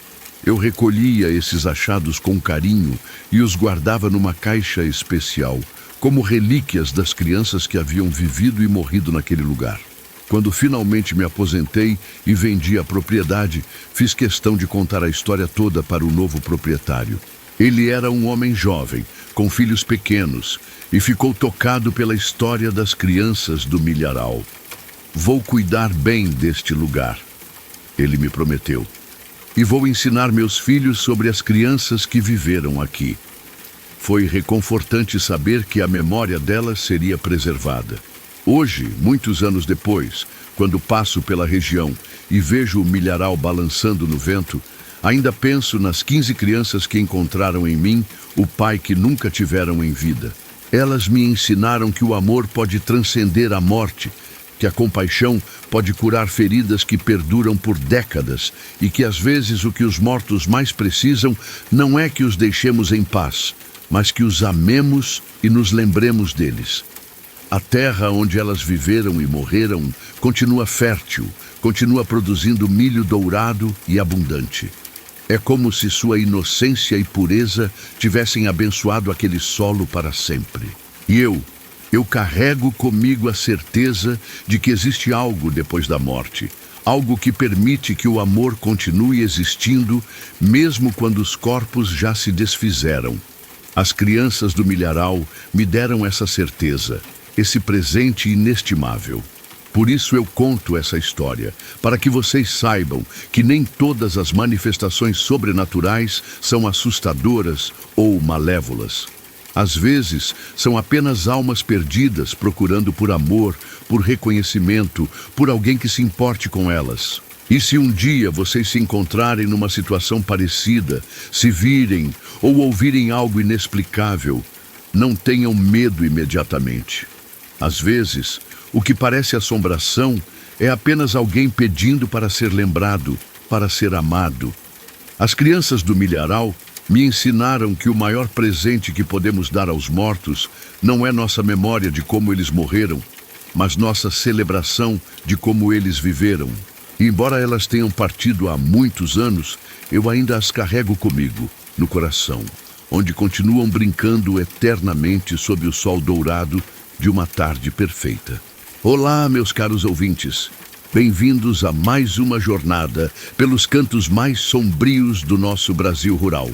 Eu recolhia esses achados com carinho e os guardava numa caixa especial, como relíquias das crianças que haviam vivido e morrido naquele lugar. Quando finalmente me aposentei e vendi a propriedade, fiz questão de contar a história toda para o novo proprietário. Ele era um homem jovem, com filhos pequenos, e ficou tocado pela história das crianças do milharal. Vou cuidar bem deste lugar, ele me prometeu, e vou ensinar meus filhos sobre as crianças que viveram aqui. Foi reconfortante saber que a memória delas seria preservada. Hoje, muitos anos depois, quando passo pela região e vejo o milharal balançando no vento, ainda penso nas 15 crianças que encontraram em mim o pai que nunca tiveram em vida. Elas me ensinaram que o amor pode transcender a morte, que a compaixão pode curar feridas que perduram por décadas e que às vezes o que os mortos mais precisam não é que os deixemos em paz, mas que os amemos e nos lembremos deles. A terra onde elas viveram e morreram continua fértil, continua produzindo milho dourado e abundante. É como se sua inocência e pureza tivessem abençoado aquele solo para sempre. E eu carrego comigo a certeza de que existe algo depois da morte, algo que permite que o amor continue existindo, mesmo quando os corpos já se desfizeram. As crianças do milharal me deram essa certeza, esse presente inestimável. Por isso eu conto essa história, para que vocês saibam que nem todas as manifestações sobrenaturais são assustadoras ou malévolas. Às vezes, são apenas almas perdidas procurando por amor, por reconhecimento, por alguém que se importe com elas. E se um dia vocês se encontrarem numa situação parecida, se virem ou ouvirem algo inexplicável, não tenham medo imediatamente. Às vezes, o que parece assombração é apenas alguém pedindo para ser lembrado, para ser amado. As crianças do milharal me ensinaram que o maior presente que podemos dar aos mortos não é nossa memória de como eles morreram, mas nossa celebração de como eles viveram. E embora elas tenham partido há muitos anos, eu ainda as carrego comigo, no coração, onde continuam brincando eternamente sob o sol dourado de uma tarde perfeita. Olá, meus caros ouvintes. Bem-vindos a mais uma jornada pelos cantos mais sombrios do nosso Brasil rural.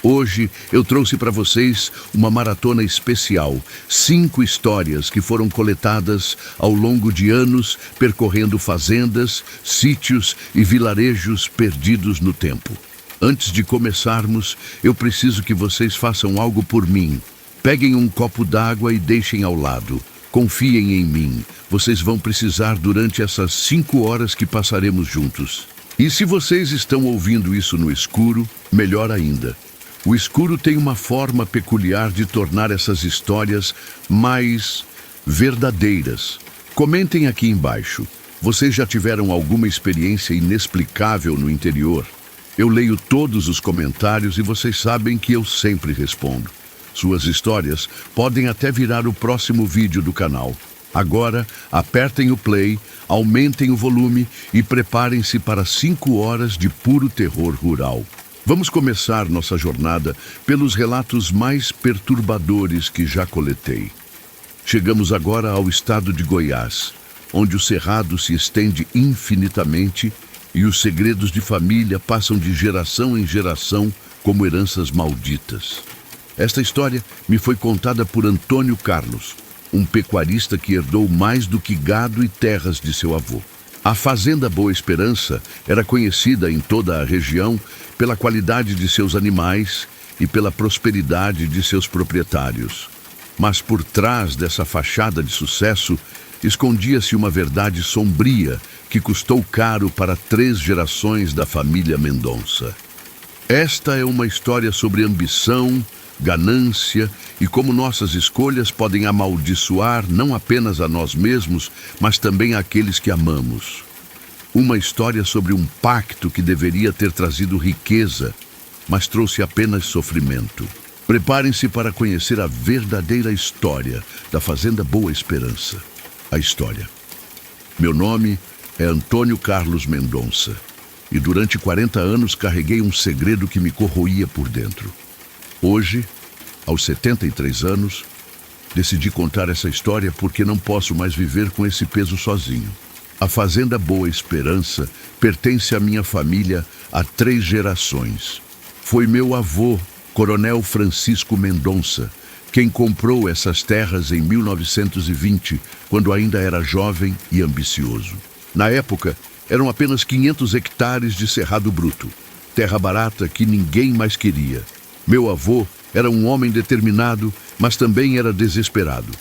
Hoje eu trouxe para vocês uma maratona especial, 5 histórias que foram coletadas ao longo de anos percorrendo fazendas, sítios e vilarejos perdidos no tempo. Antes de começarmos, eu preciso que vocês façam algo por mim. Peguem um copo d'água e deixem ao lado. Confiem em mim, vocês vão precisar durante essas 5 horas que passaremos juntos. E se vocês estão ouvindo isso no escuro, melhor ainda. O escuro tem uma forma peculiar de tornar essas histórias mais verdadeiras. Comentem aqui embaixo. Vocês já tiveram alguma experiência inexplicável no interior? Eu leio todos os comentários e vocês sabem que eu sempre respondo. Suas histórias podem até virar o próximo vídeo do canal. Agora, apertem o play, aumentem o volume e preparem-se para 5 horas de puro terror rural. Vamos começar nossa jornada pelos relatos mais perturbadores que já coletei. Chegamos agora ao estado de Goiás, onde o cerrado se estende infinitamente e os segredos de família passam de geração em geração como heranças malditas. Esta história me foi contada por Antônio Carlos, um pecuarista que herdou mais do que gado e terras de seu avô. A Fazenda Boa Esperança era conhecida em toda a região pela qualidade de seus animais e pela prosperidade de seus proprietários. Mas por trás dessa fachada de sucesso, escondia-se uma verdade sombria que custou caro para 3 gerações da família Mendonça. Esta é uma história sobre ambição, ganância e como nossas escolhas podem amaldiçoar não apenas a nós mesmos, mas também àqueles que amamos. Uma história sobre um pacto que deveria ter trazido riqueza, mas trouxe apenas sofrimento. Preparem-se para conhecer a verdadeira história da Fazenda Boa Esperança. A história. Meu nome é Antônio Carlos Mendonça e durante 40 anos carreguei um segredo que me corroía por dentro. Hoje, aos 73 anos, decidi contar essa história porque não posso mais viver com esse peso sozinho. A Fazenda Boa Esperança pertence à minha família há 3 gerações. Foi meu avô, Coronel Francisco Mendonça, quem comprou essas terras em 1920, quando ainda era jovem e ambicioso. Na época, eram apenas 500 hectares de cerrado bruto, terra barata que ninguém mais queria. Meu avô era um homem determinado, mas também era desesperado.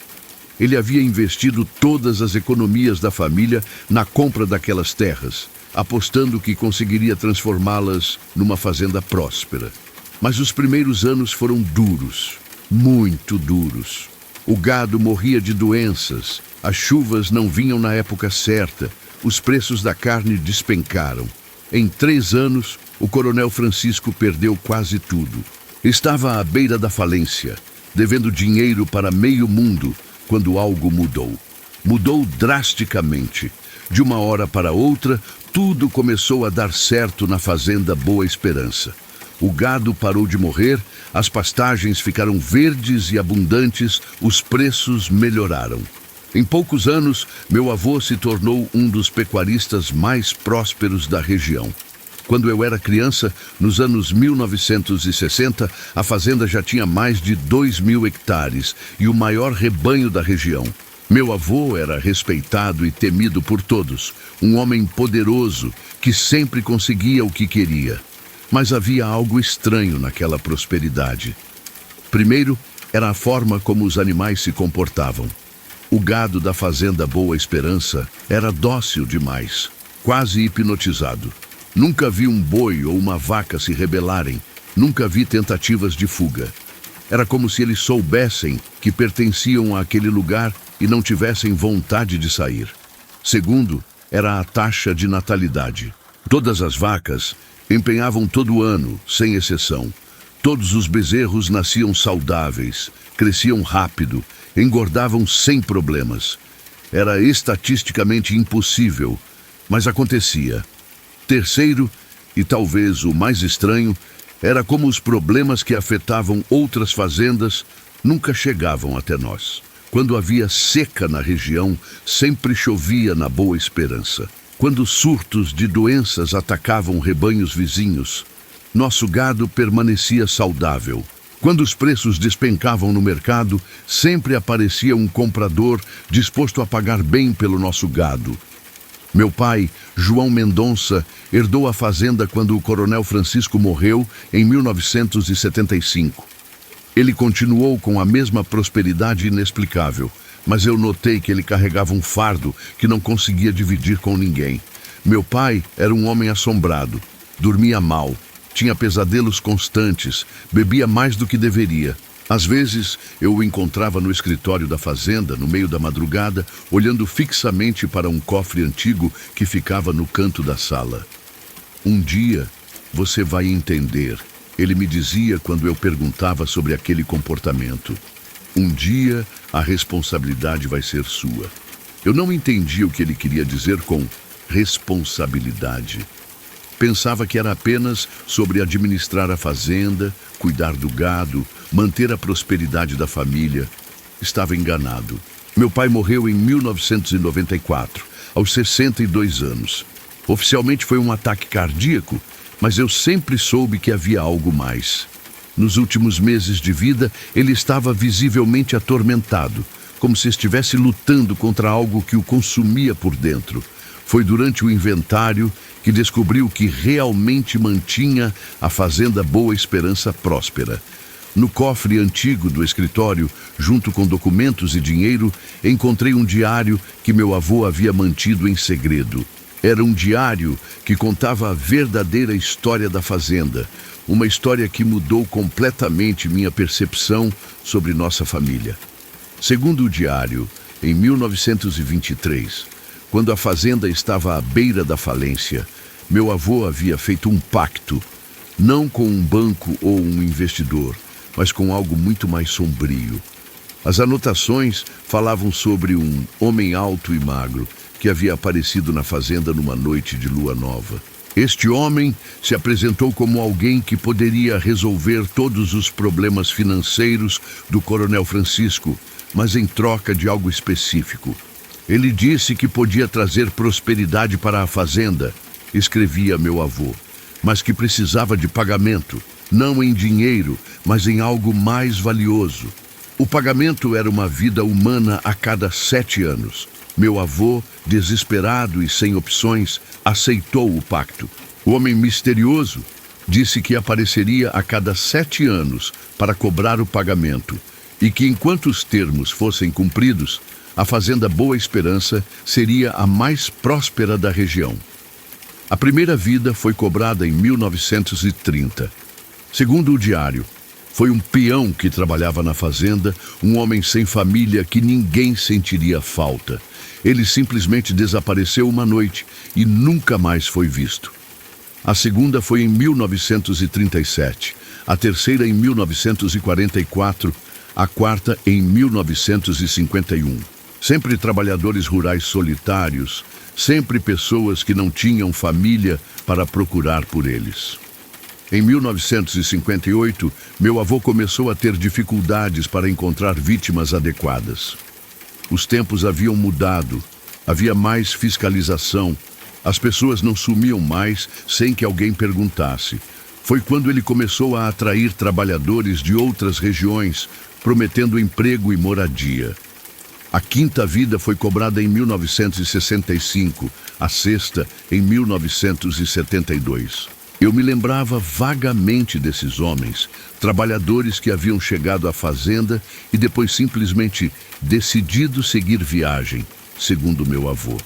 Ele havia investido todas as economias da família na compra daquelas terras, apostando que conseguiria transformá-las numa fazenda próspera. Mas os primeiros anos foram duros, muito duros. O gado morria de doenças, as chuvas não vinham na época certa, os preços da carne despencaram. Em 3 anos, o Coronel Francisco perdeu quase tudo. Estava à beira da falência, devendo dinheiro para meio mundo, quando algo mudou. Mudou drasticamente. De uma hora para outra, tudo começou a dar certo na Fazenda Boa Esperança. O gado parou de morrer, as pastagens ficaram verdes e abundantes, os preços melhoraram. Em poucos anos, meu avô se tornou um dos pecuaristas mais prósperos da região. Quando eu era criança, nos anos 1960, a fazenda já tinha mais de 2.000 hectares e o maior rebanho da região. Meu avô era respeitado e temido por todos, um homem poderoso que sempre conseguia o que queria. Mas havia algo estranho naquela prosperidade. Primeiro, era a forma como os animais se comportavam. O gado da Fazenda Boa Esperança era dócil demais, quase hipnotizado. Nunca vi um boi ou uma vaca se rebelarem, nunca vi tentativas de fuga. Era como se eles soubessem que pertenciam àquele lugar e não tivessem vontade de sair. Segundo, era a taxa de natalidade. Todas as vacas empenhavam todo ano, sem exceção. Todos os bezerros nasciam saudáveis, cresciam rápido, engordavam sem problemas. Era estatisticamente impossível, mas acontecia. Terceiro, e talvez o mais estranho, era como os problemas que afetavam outras fazendas nunca chegavam até nós. Quando havia seca na região, sempre chovia na Boa Esperança. Quando surtos de doenças atacavam rebanhos vizinhos, nosso gado permanecia saudável. Quando os preços despencavam no mercado, sempre aparecia um comprador disposto a pagar bem pelo nosso gado. Meu pai, João Mendonça, herdou a fazenda quando o Coronel Francisco morreu em 1975. Ele continuou com a mesma prosperidade inexplicável, mas eu notei que ele carregava um fardo que não conseguia dividir com ninguém. Meu pai era um homem assombrado, dormia mal, tinha pesadelos constantes, bebia mais do que deveria. Às vezes, eu o encontrava no escritório da fazenda, no meio da madrugada, olhando fixamente para um cofre antigo que ficava no canto da sala. Um dia, você vai entender, ele me dizia quando eu perguntava sobre aquele comportamento. Um dia a responsabilidade vai ser sua. Eu não entendi o que ele queria dizer com responsabilidade. Pensava que era apenas sobre administrar a fazenda, cuidar do gado, manter a prosperidade da família. Estava enganado. Meu pai morreu em 1994, aos 62 anos. Oficialmente foi um ataque cardíaco, mas eu sempre soube que havia algo mais. Nos últimos meses de vida, ele estava visivelmente atormentado, como se estivesse lutando contra algo que o consumia por dentro. Foi durante o inventário que descobriu que realmente mantinha a fazenda Boa Esperança próspera. No cofre antigo do escritório, junto com documentos e dinheiro, encontrei um diário que meu avô havia mantido em segredo. Era um diário que contava a verdadeira história da fazenda, uma história que mudou completamente minha percepção sobre nossa família. Segundo o diário, em 1923, quando a fazenda estava à beira da falência, meu avô havia feito um pacto, não com um banco ou um investidor, mas com algo muito mais sombrio. As anotações falavam sobre um homem alto e magro que havia aparecido na fazenda numa noite de lua nova. Este homem se apresentou como alguém que poderia resolver todos os problemas financeiros do Coronel Francisco, mas em troca de algo específico. Ele disse que podia trazer prosperidade para a fazenda, escrevia meu avô, mas que precisava de pagamento, não em dinheiro, mas em algo mais valioso. O pagamento era uma vida humana a cada 7 anos. Meu avô, desesperado e sem opções, aceitou o pacto. O homem misterioso disse que apareceria a cada 7 anos para cobrar o pagamento e que, enquanto os termos fossem cumpridos, a fazenda Boa Esperança seria a mais próspera da região. A primeira vida foi cobrada em 1930. Segundo o diário, foi um peão que trabalhava na fazenda, um homem sem família que ninguém sentiria falta. Ele simplesmente desapareceu uma noite e nunca mais foi visto. A segunda foi em 1937, a terceira em 1944, a quarta em 1951. Sempre trabalhadores rurais solitários, sempre pessoas que não tinham família para procurar por eles. Em 1958, meu avô começou a ter dificuldades para encontrar vítimas adequadas. Os tempos haviam mudado, havia mais fiscalização, as pessoas não sumiam mais sem que alguém perguntasse. Foi quando ele começou a atrair trabalhadores de outras regiões, prometendo emprego e moradia. A quinta vida foi cobrada em 1965, a sexta em 1972. Eu me lembrava vagamente desses homens, trabalhadores que haviam chegado à fazenda e depois simplesmente decidido seguir viagem, segundo meu avô.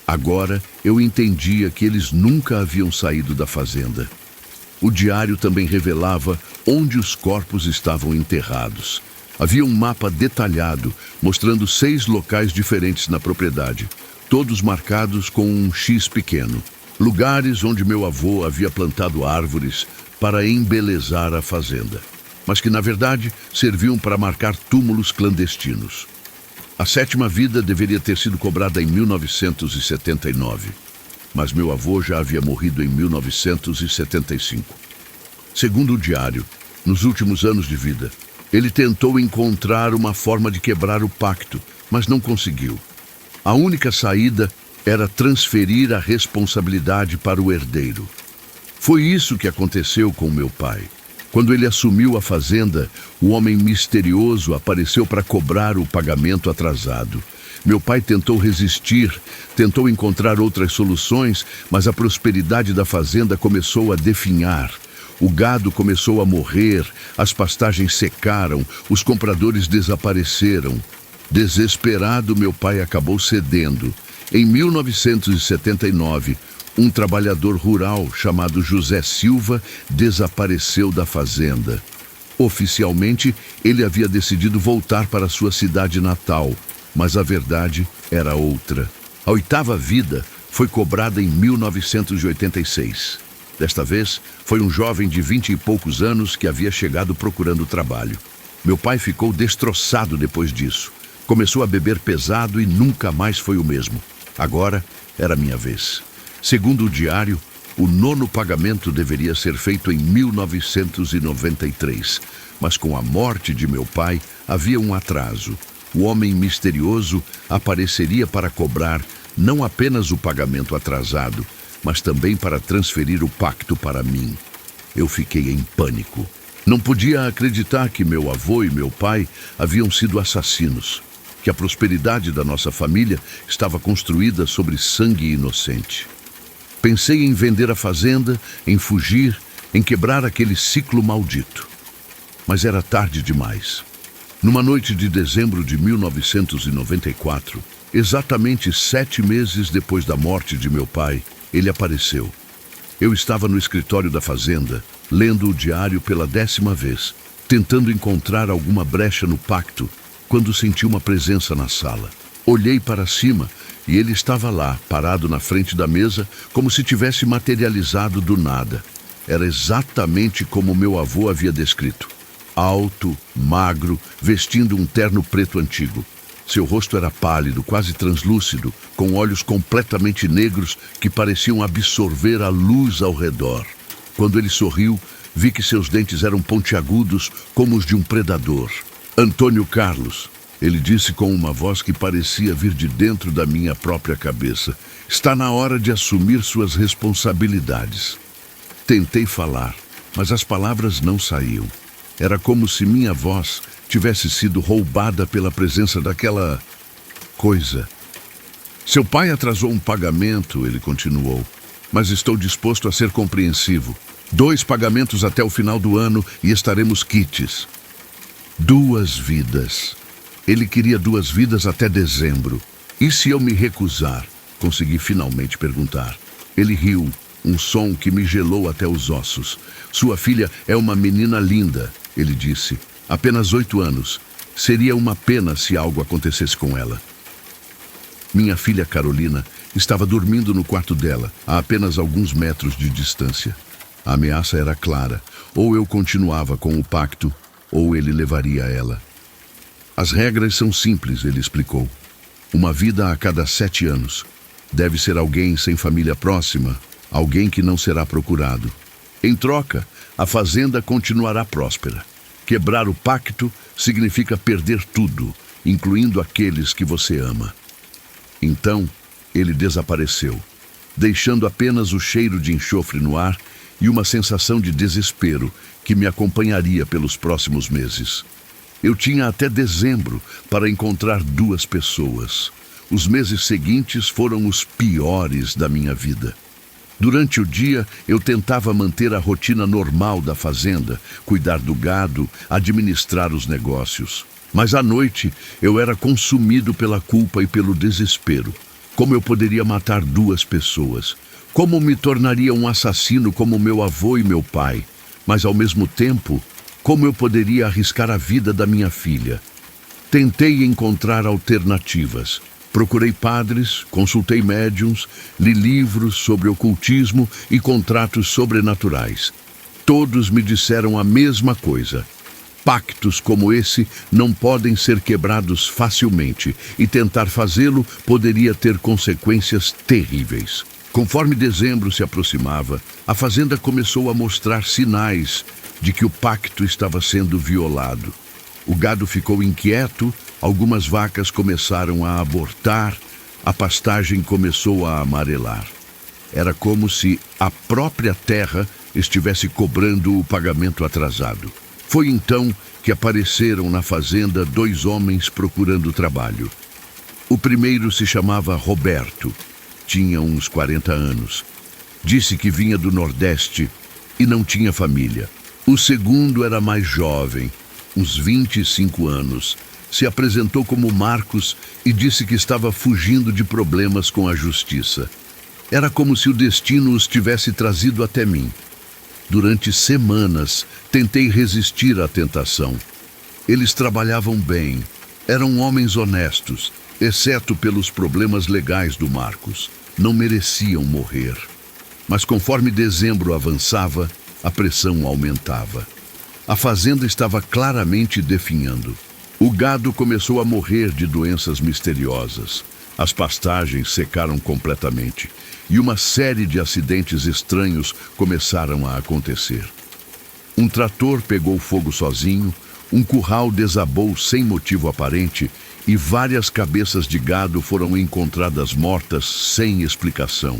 Agora eu entendia que eles nunca haviam saído da fazenda. O diário também revelava onde os corpos estavam enterrados. Havia um mapa detalhado, mostrando 6 locais diferentes na propriedade, todos marcados com um X pequeno. Lugares onde meu avô havia plantado árvores para embelezar a fazenda, mas que na verdade serviam para marcar túmulos clandestinos. A sétima vida deveria ter sido cobrada em 1979, mas meu avô já havia morrido em 1975. Segundo o diário, nos últimos anos de vida, ele tentou encontrar uma forma de quebrar o pacto, mas não conseguiu. A única saída era transferir a responsabilidade para o herdeiro. Foi isso que aconteceu com meu pai. Quando ele assumiu a fazenda, o homem misterioso apareceu para cobrar o pagamento atrasado. Meu pai tentou resistir, tentou encontrar outras soluções, mas a prosperidade da fazenda começou a definhar. O gado começou a morrer, as pastagens secaram, os compradores desapareceram. Desesperado, meu pai acabou cedendo. Em 1979, um trabalhador rural chamado José Silva desapareceu da fazenda. Oficialmente, ele havia decidido voltar para sua cidade natal, mas a verdade era outra. A oitava vida foi cobrada em 1986. Desta vez, foi um jovem de 20 e poucos anos que havia chegado procurando trabalho. Meu pai ficou destroçado depois disso. Começou a beber pesado e nunca mais foi o mesmo. Agora era minha vez. Segundo o diário, o 9º pagamento deveria ser feito em 1993, mas com a morte de meu pai havia um atraso. O homem misterioso apareceria para cobrar não apenas o pagamento atrasado, mas também para transferir o pacto para mim. Eu fiquei em pânico. Não podia acreditar que meu avô e meu pai haviam sido assassinos, que a prosperidade da nossa família estava construída sobre sangue inocente. Pensei em vender a fazenda, em fugir, em quebrar aquele ciclo maldito. Mas era tarde demais. Numa noite de dezembro de 1994, exatamente 7 meses depois da morte de meu pai, ele apareceu. Eu estava no escritório da fazenda, lendo o diário pela 10ª vez, tentando encontrar alguma brecha no pacto, quando senti uma presença na sala. Olhei para cima e ele estava lá, parado na frente da mesa, como se tivesse materializado do nada. Era exatamente como meu avô havia descrito. Alto, magro, vestindo um terno preto antigo. Seu rosto era pálido, quase translúcido, com olhos completamente negros que pareciam absorver a luz ao redor. Quando ele sorriu, vi que seus dentes eram pontiagudos como os de um predador. Antônio Carlos, ele disse com uma voz que parecia vir de dentro da minha própria cabeça. Está na hora de assumir suas responsabilidades. Tentei falar, mas as palavras não saíam. Era como se minha voz tivesse sido roubada pela presença daquela coisa. Seu pai atrasou um pagamento, ele continuou, mas estou disposto a ser compreensivo. 2 pagamentos até o final do ano e estaremos quites. 2 vidas. Ele queria 2 vidas até dezembro. E se eu me recusar? Consegui finalmente perguntar. Ele riu, um som que me gelou até os ossos. Sua filha é uma menina linda, ele disse. Apenas 8 anos. Seria uma pena se algo acontecesse com ela. Minha filha Carolina estava dormindo no quarto dela, a apenas alguns metros de distância. A ameaça era clara. Ou eu continuava com o pacto, ou ele levaria ela. As regras são simples, ele explicou. Uma vida a cada 7 anos. Deve ser alguém sem família próxima, alguém que não será procurado. Em troca, a fazenda continuará próspera. Quebrar o pacto significa perder tudo, incluindo aqueles que você ama. Então, ele desapareceu, deixando apenas o cheiro de enxofre no ar e uma sensação de desespero que me acompanharia pelos próximos meses. Eu tinha até dezembro para encontrar 2 pessoas. Os meses seguintes foram os piores da minha vida. Durante o dia, eu tentava manter a rotina normal da fazenda, cuidar do gado, administrar os negócios. Mas à noite, eu era consumido pela culpa e pelo desespero. Como eu poderia matar 2 pessoas? Como me tornaria um assassino como meu avô e meu pai? Mas ao mesmo tempo, como eu poderia arriscar a vida da minha filha? Tentei encontrar alternativas. Procurei padres, consultei médiuns, li livros sobre ocultismo e contratos sobrenaturais. Todos me disseram a mesma coisa. Pactos como esse não podem ser quebrados facilmente e tentar fazê-lo poderia ter consequências terríveis. Conforme dezembro se aproximava, a fazenda começou a mostrar sinais de que o pacto estava sendo violado. O gado ficou inquieto, algumas vacas começaram a abortar, a pastagem começou a amarelar. Era como se a própria terra estivesse cobrando o pagamento atrasado. Foi então que apareceram na fazenda 2 homens procurando trabalho. O primeiro se chamava Roberto, tinha uns 40 anos. Disse que vinha do Nordeste e não tinha família. O segundo era mais jovem, uns 25 anos. Se apresentou como Marcos e disse que estava fugindo de problemas com a justiça. Era como se o destino os tivesse trazido até mim. Durante semanas, tentei resistir à tentação. Eles trabalhavam bem, eram homens honestos, exceto pelos problemas legais do Marcos. Não mereciam morrer. Mas conforme dezembro avançava, a pressão aumentava. A fazenda estava claramente definhando. O gado começou a morrer de doenças misteriosas. As pastagens secaram completamente e uma série de acidentes estranhos começaram a acontecer. Um trator pegou fogo sozinho, um curral desabou sem motivo aparente e várias cabeças de gado foram encontradas mortas sem explicação.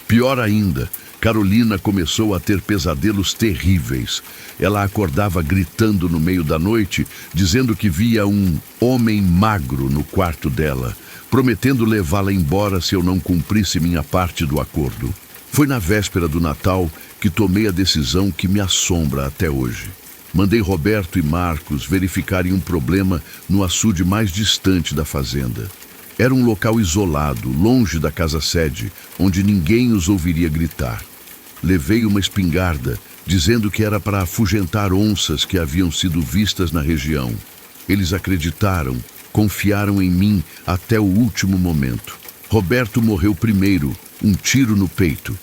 Pior ainda, Carolina começou a ter pesadelos terríveis. Ela acordava gritando no meio da noite, dizendo que via um homem magro no quarto dela, prometendo levá-la embora se eu não cumprisse minha parte do acordo. Foi na véspera do Natal que tomei a decisão que me assombra até hoje. Mandei Roberto e Marcos verificarem um problema no açude mais distante da fazenda. Era um local isolado, longe da casa-sede, onde ninguém os ouviria gritar. Levei uma espingarda, dizendo que era para afugentar onças que haviam sido vistas na região. Eles acreditaram, confiaram em mim até o último momento. Roberto morreu primeiro, um tiro no peito.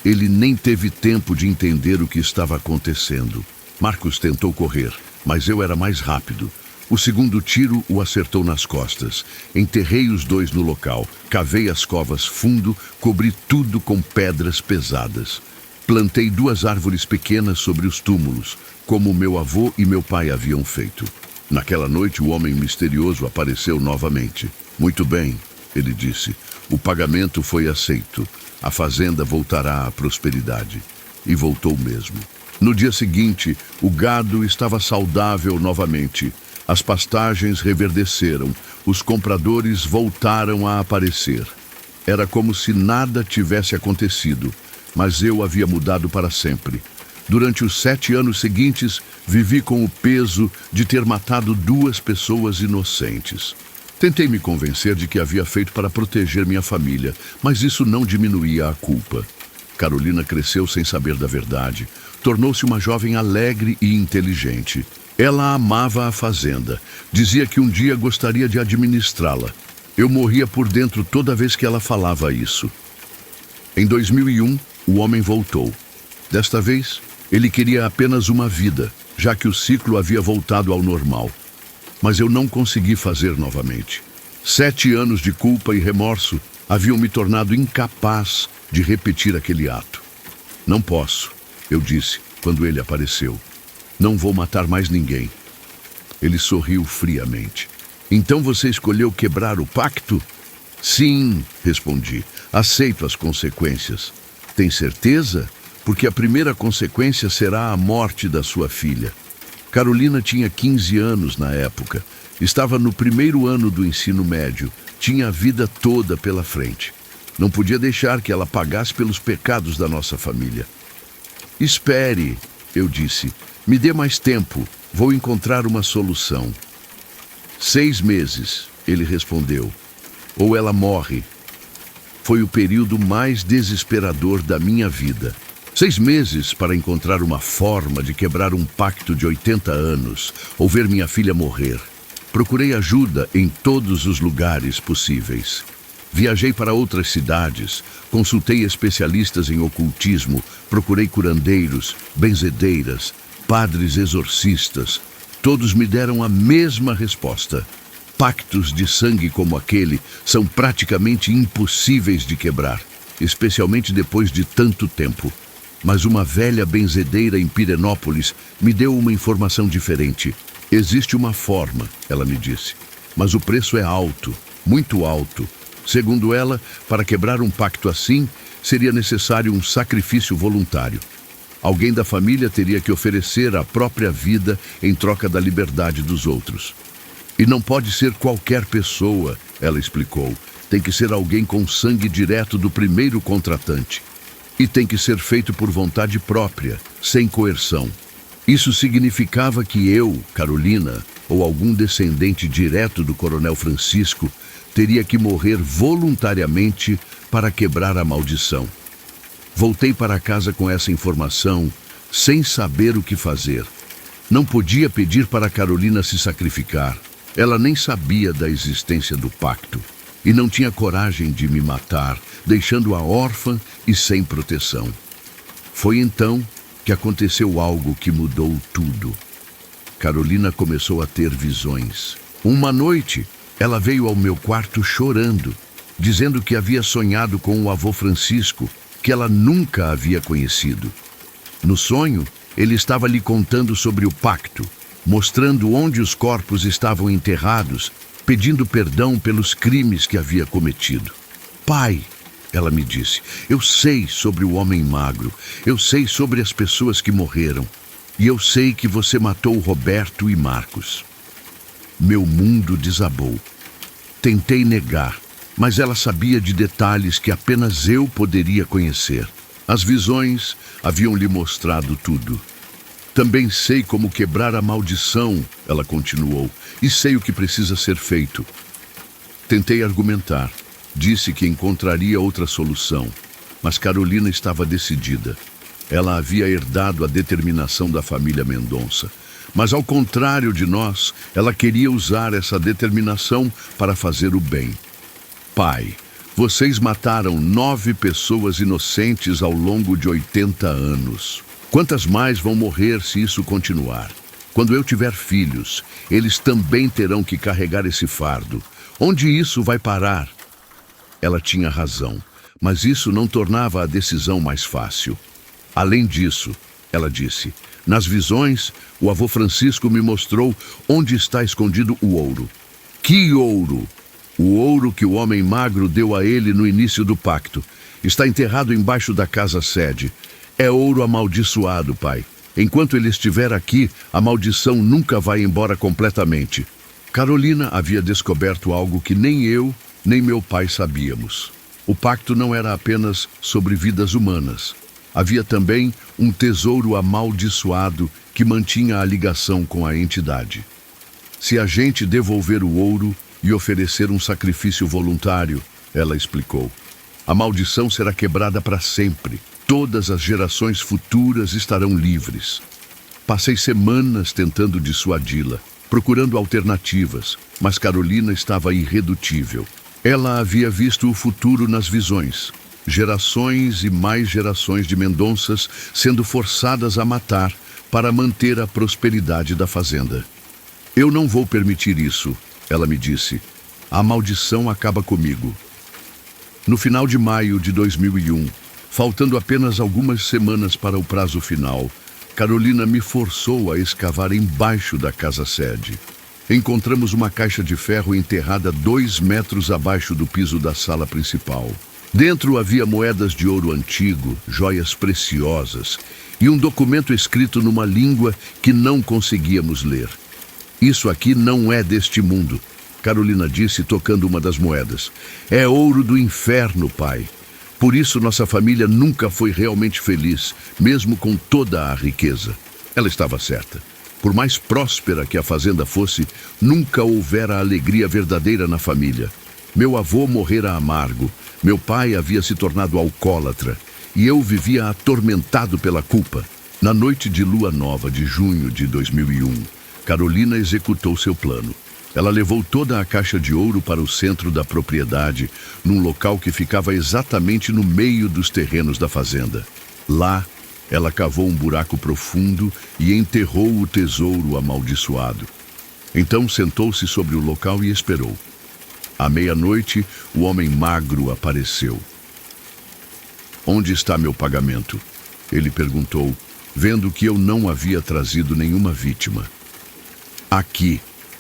Ele nem teve tempo de entender o que estava acontecendo. Marcos tentou correr, mas eu era mais rápido. O segundo tiro o acertou nas costas. Enterrei os dois no local, cavei as covas fundo, cobri tudo com pedras pesadas. Plantei 2 árvores pequenas sobre os túmulos, como meu avô e meu pai haviam feito. Naquela noite, o homem misterioso apareceu novamente. Muito bem, ele disse. O pagamento foi aceito. A fazenda voltará à prosperidade. E voltou mesmo. No dia seguinte, o gado estava saudável novamente. As pastagens reverdeceram, os compradores voltaram a aparecer. Era como se nada tivesse acontecido, mas eu havia mudado para sempre. Durante os 7 anos seguintes, vivi com o peso de ter matado 2 pessoas inocentes. Tentei me convencer de que havia feito para proteger minha família, mas isso não diminuía a culpa. Carolina cresceu sem saber da verdade. Tornou-se uma jovem alegre e inteligente. Ela amava a fazenda. Dizia que um dia gostaria de administrá-la. Eu morria por dentro toda vez que ela falava isso. Em 2001, o homem voltou. Desta vez, ele queria apenas uma vida, já que o ciclo havia voltado ao normal. Mas eu não consegui fazer novamente. 7 anos de culpa e remorso haviam me tornado incapaz de repetir aquele ato. Não posso, eu disse, quando ele apareceu. Não vou matar mais ninguém. Ele sorriu friamente. Então você escolheu quebrar o pacto? Sim, respondi. Aceito as consequências. Tem certeza? Porque a primeira consequência será a morte da sua filha. Carolina tinha 15 anos na época. Estava no primeiro ano do ensino médio. Tinha a vida toda pela frente. Não podia deixar que ela pagasse pelos pecados da nossa família. Espere, eu disse. Me dê mais tempo. Vou encontrar uma solução. 6 meses, ele respondeu. Ou ela morre. Foi o período mais desesperador da minha vida. 6 meses para encontrar uma forma de quebrar um pacto de 80 anos ou ver minha filha morrer. Procurei ajuda em todos os lugares possíveis. Viajei para outras cidades, consultei especialistas em ocultismo, procurei curandeiros, benzedeiras, padres exorcistas. Todos me deram a mesma resposta. Pactos de sangue como aquele são praticamente impossíveis de quebrar, especialmente depois de tanto tempo. Mas uma velha benzedeira em Pirenópolis me deu uma informação diferente. Existe uma forma, ela me disse, mas o preço é alto, muito alto. Segundo ela, para quebrar um pacto assim, seria necessário um sacrifício voluntário. Alguém da família teria que oferecer a própria vida em troca da liberdade dos outros. E não pode ser qualquer pessoa, ela explicou. Tem que ser alguém com sangue direto do primeiro contratante. E tem que ser feito por vontade própria, sem coerção. Isso significava que eu, Carolina, ou algum descendente direto do Coronel Francisco, teria que morrer voluntariamente para quebrar a maldição. Voltei para casa com essa informação, sem saber o que fazer. Não podia pedir para Carolina se sacrificar. Ela nem sabia da existência do pacto. E não tinha coragem de me matar, deixando-a órfã e sem proteção. Foi então que aconteceu algo que mudou tudo. Carolina começou a ter visões. Uma noite, ela veio ao meu quarto chorando, dizendo que havia sonhado com o avô Francisco, que ela nunca havia conhecido. No sonho, ele estava lhe contando sobre o pacto, mostrando onde os corpos estavam enterrados, pedindo perdão pelos crimes que havia cometido. Pai, ela me disse, eu sei sobre o homem magro, eu sei sobre as pessoas que morreram, e eu sei que você matou Roberto e Marcos. Meu mundo desabou. Tentei negar, mas ela sabia de detalhes que apenas eu poderia conhecer. As visões haviam lhe mostrado tudo. Também sei como quebrar a maldição, ela continuou, e sei o que precisa ser feito. Tentei argumentar. Disse que encontraria outra solução, mas Carolina estava decidida. Ela havia herdado a determinação da família Mendonça. Mas, ao contrário de nós, ela queria usar essa determinação para fazer o bem. Pai, vocês mataram 9 pessoas inocentes ao longo de 80 anos. Quantas mais vão morrer se isso continuar? Quando eu tiver filhos, eles também terão que carregar esse fardo. Onde isso vai parar? Ela tinha razão, mas isso não tornava a decisão mais fácil. Além disso, ela disse, nas visões, o avô Francisco me mostrou onde está escondido o ouro. Que ouro? O ouro que o homem magro deu a ele no início do pacto. Está enterrado embaixo da casa-sede. É ouro amaldiçoado, pai. Enquanto ele estiver aqui, a maldição nunca vai embora completamente. Carolina havia descoberto algo que nem eu, nem meu pai sabíamos. O pacto não era apenas sobre vidas humanas. Havia também um tesouro amaldiçoado que mantinha a ligação com a entidade. Se a gente devolver o ouro e oferecer um sacrifício voluntário, ela explicou, a maldição será quebrada para sempre. Todas as gerações futuras estarão livres. Passei semanas tentando dissuadi-la, procurando alternativas, mas Carolina estava irredutível. Ela havia visto o futuro nas visões. Gerações e mais gerações de Mendonças sendo forçadas a matar para manter a prosperidade da fazenda. Eu não vou permitir isso, ela me disse. A maldição acaba comigo. No final de maio de 2001, faltando apenas algumas semanas para o prazo final, Carolina me forçou a escavar embaixo da casa-sede. Encontramos uma caixa de ferro enterrada 2 metros abaixo do piso da sala principal. Dentro havia moedas de ouro antigo, joias preciosas e um documento escrito numa língua que não conseguíamos ler. Isso aqui não é deste mundo, Carolina disse tocando uma das moedas. É ouro do inferno, pai. Por isso nossa família nunca foi realmente feliz, mesmo com toda a riqueza. Ela estava certa. Por mais próspera que a fazenda fosse, nunca houvera alegria verdadeira na família. Meu avô morrera amargo, meu pai havia se tornado alcoólatra e eu vivia atormentado pela culpa. Na noite de lua nova de junho de 2001, Carolina executou seu plano. Ela levou toda a caixa de ouro para o centro da propriedade, num local que ficava exatamente no meio dos terrenos da fazenda. Lá, ela cavou um buraco profundo e enterrou o tesouro amaldiçoado. Então sentou-se sobre o local e esperou. À meia-noite, o homem magro apareceu. Onde está meu pagamento? Ele perguntou, vendo que eu não havia trazido nenhuma vítima. Aqui.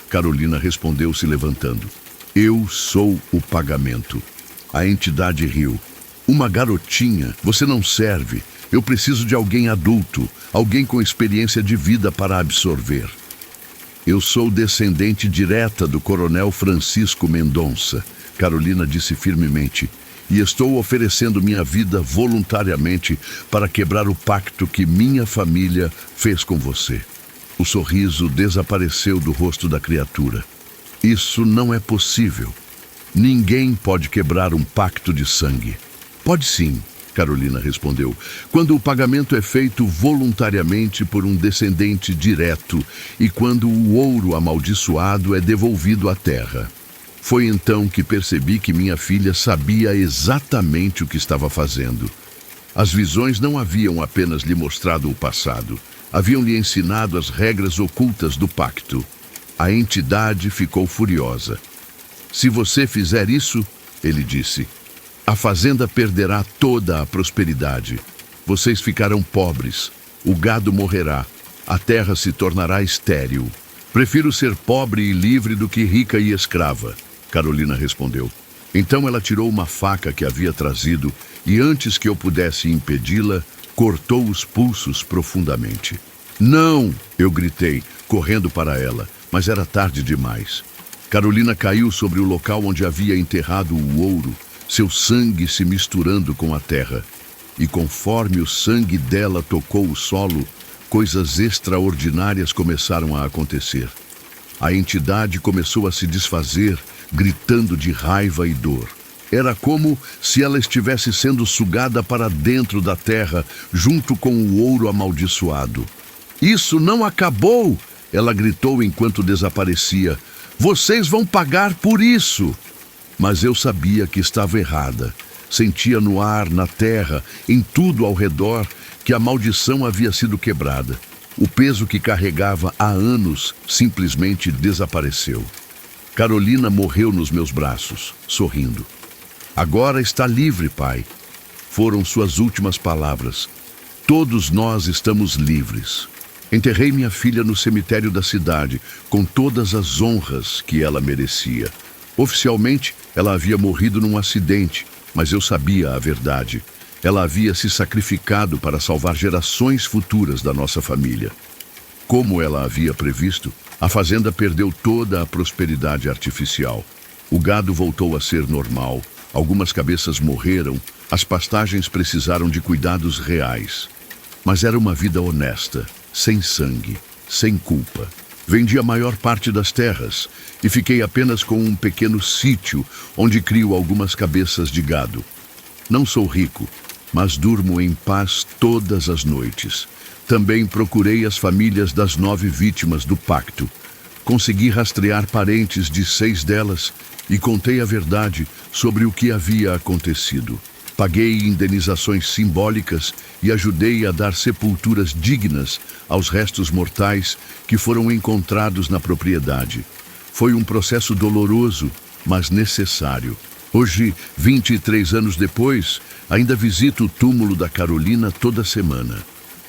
Carolina respondeu se levantando. Eu sou o pagamento. A entidade riu. Uma garotinha, você não serve. Eu preciso de alguém adulto, alguém com experiência de vida para absorver. Eu sou descendente direta do coronel Francisco Mendonça, Carolina disse firmemente, e estou oferecendo minha vida voluntariamente para quebrar o pacto que minha família fez com você. O sorriso desapareceu do rosto da criatura. Isso não é possível. Ninguém pode quebrar um pacto de sangue. Pode sim, Carolina respondeu, quando o pagamento é feito voluntariamente por um descendente direto e quando o ouro amaldiçoado é devolvido à terra. Foi então que percebi que minha filha sabia exatamente o que estava fazendo. As visões não haviam apenas lhe mostrado o passado, haviam-lhe ensinado as regras ocultas do pacto. A entidade ficou furiosa. Se você fizer isso, ele disse, a fazenda perderá toda a prosperidade. Vocês ficarão pobres, o gado morrerá, a terra se tornará estéril. Prefiro ser pobre e livre do que rica e escrava, Carolina respondeu. Então ela tirou uma faca que havia trazido e, antes que eu pudesse impedi-la, cortou os pulsos profundamente. Não! Eu gritei, correndo para ela, mas era tarde demais. Carolina caiu sobre o local onde havia enterrado o ouro, seu sangue se misturando com a terra. E conforme o sangue dela tocou o solo, coisas extraordinárias começaram a acontecer. A entidade começou a se desfazer, gritando de raiva e dor. Era como se ela estivesse sendo sugada para dentro da terra, junto com o ouro amaldiçoado. Isso não acabou! Ela gritou enquanto desaparecia. Vocês vão pagar por isso! Mas eu sabia que estava errada. Sentia no ar, na terra, em tudo ao redor, que a maldição havia sido quebrada. O peso que carregava há anos simplesmente desapareceu. Carolina morreu nos meus braços, sorrindo. Agora está livre, pai. Foram suas últimas palavras. Todos nós estamos livres. Enterrei minha filha no cemitério da cidade, com todas as honras que ela merecia. Oficialmente, ela havia morrido num acidente, mas eu sabia a verdade. Ela havia se sacrificado para salvar gerações futuras da nossa família. Como ela havia previsto, a fazenda perdeu toda a prosperidade artificial. O gado voltou a ser normal, algumas cabeças morreram, as pastagens precisaram de cuidados reais. Mas era uma vida honesta, sem sangue, sem culpa. Vendi a maior parte das terras e fiquei apenas com um pequeno sítio onde crio algumas cabeças de gado. Não sou rico, mas durmo em paz todas as noites. Também procurei as famílias das 9 vítimas do pacto. Consegui rastrear parentes de 6 delas e contei a verdade sobre o que havia acontecido. Paguei indenizações simbólicas e ajudei a dar sepulturas dignas aos restos mortais que foram encontrados na propriedade. Foi um processo doloroso, mas necessário. Hoje, 23 anos depois, ainda visito o túmulo da Carolina toda semana.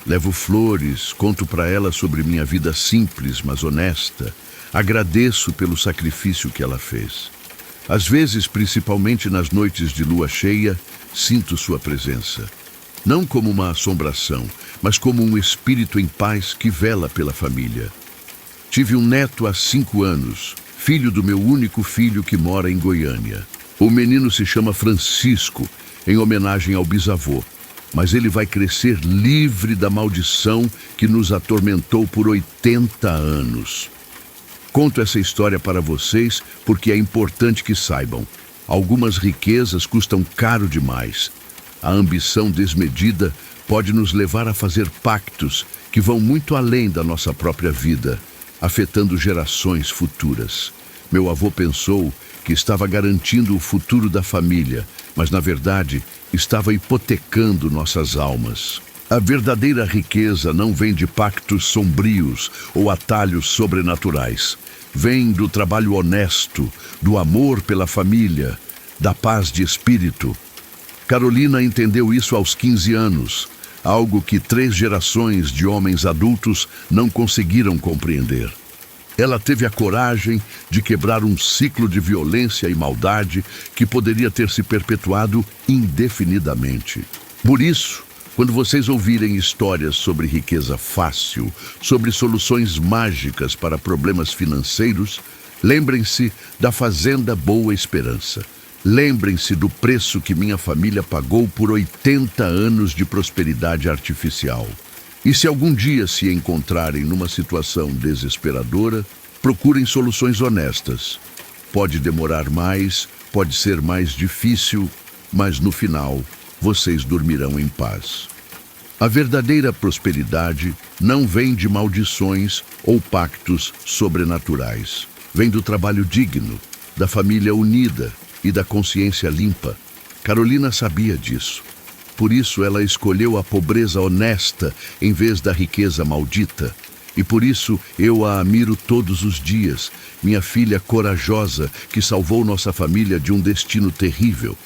Levo flores, conto para ela sobre minha vida simples, mas honesta. Agradeço pelo sacrifício que ela fez. Às vezes, principalmente nas noites de lua cheia, sinto sua presença. Não como uma assombração, mas como um espírito em paz que vela pela família. Tive um neto há 5 anos, filho do meu único filho que mora em Goiânia. O menino se chama Francisco, em homenagem ao bisavô, mas ele vai crescer livre da maldição que nos atormentou por 80 anos. Conto essa história para vocês porque é importante que saibam. Algumas riquezas custam caro demais. A ambição desmedida pode nos levar a fazer pactos que vão muito além da nossa própria vida, afetando gerações futuras. Meu avô pensou que estava garantindo o futuro da família, mas na verdade estava hipotecando nossas almas. A verdadeira riqueza não vem de pactos sombrios ou atalhos sobrenaturais. Vem do trabalho honesto, do amor pela família, da paz de espírito. Carolina entendeu isso aos 15 anos, algo que 3 gerações de homens adultos não conseguiram compreender. Ela teve a coragem de quebrar um ciclo de violência e maldade que poderia ter se perpetuado indefinidamente. Por isso, quando vocês ouvirem histórias sobre riqueza fácil, sobre soluções mágicas para problemas financeiros, lembrem-se da Fazenda Boa Esperança. Lembrem-se do preço que minha família pagou por 80 anos de prosperidade artificial. E se algum dia se encontrarem numa situação desesperadora, procurem soluções honestas. Pode demorar mais, pode ser mais difícil, mas no final, vocês dormirão em paz. A verdadeira prosperidade não vem de maldições ou pactos sobrenaturais. Vem do trabalho digno, da família unida e da consciência limpa. Carolina sabia disso. Por isso ela escolheu a pobreza honesta em vez da riqueza maldita. E por isso eu a admiro todos os dias, minha filha corajosa que salvou nossa família de um destino terrível.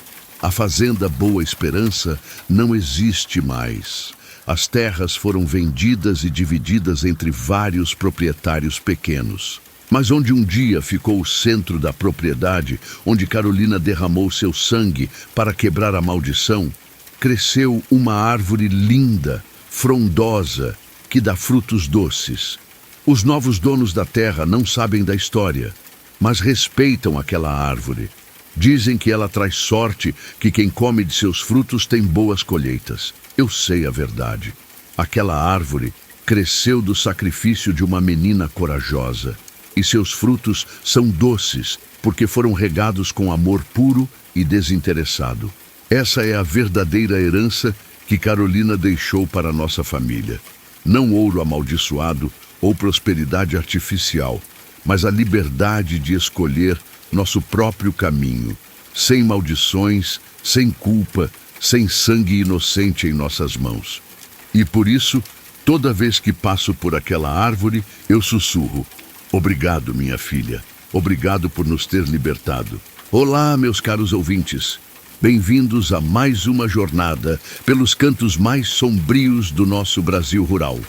A fazenda Boa Esperança não existe mais. As terras foram vendidas e divididas entre vários proprietários pequenos. Mas onde um dia ficou o centro da propriedade, onde Carolina derramou seu sangue para quebrar a maldição, cresceu uma árvore linda, frondosa, que dá frutos doces. Os novos donos da terra não sabem da história, mas respeitam aquela árvore. Dizem que ela traz sorte, que quem come de seus frutos tem boas colheitas. Eu sei a verdade. Aquela árvore cresceu do sacrifício de uma menina corajosa. E seus frutos são doces, porque foram regados com amor puro e desinteressado. Essa é a verdadeira herança que Carolina deixou para nossa família. Não ouro amaldiçoado ou prosperidade artificial, mas a liberdade de escolher nosso próprio caminho, sem maldições, sem culpa, sem sangue inocente em nossas mãos. E por isso, toda vez que passo por aquela árvore, eu sussurro: obrigado, minha filha. Obrigado por nos ter libertado. Olá, meus caros ouvintes. Bem-vindos a mais uma jornada pelos cantos mais sombrios do nosso Brasil rural.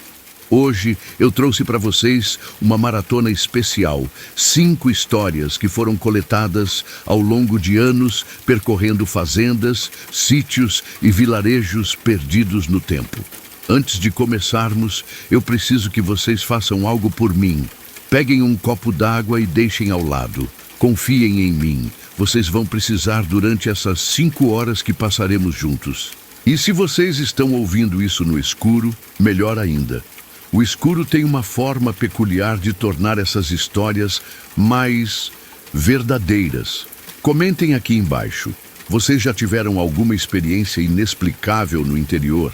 Hoje eu trouxe para vocês uma maratona especial, 5 histórias que foram coletadas ao longo de anos percorrendo fazendas, sítios e vilarejos perdidos no tempo. Antes de começarmos, eu preciso que vocês façam algo por mim. Peguem um copo d'água e deixem ao lado. Confiem em mim. Vocês vão precisar durante essas 5 horas que passaremos juntos. E se vocês estão ouvindo isso no escuro, melhor ainda. O escuro tem uma forma peculiar de tornar essas histórias mais verdadeiras. Comentem aqui embaixo. Vocês já tiveram alguma experiência inexplicável no interior?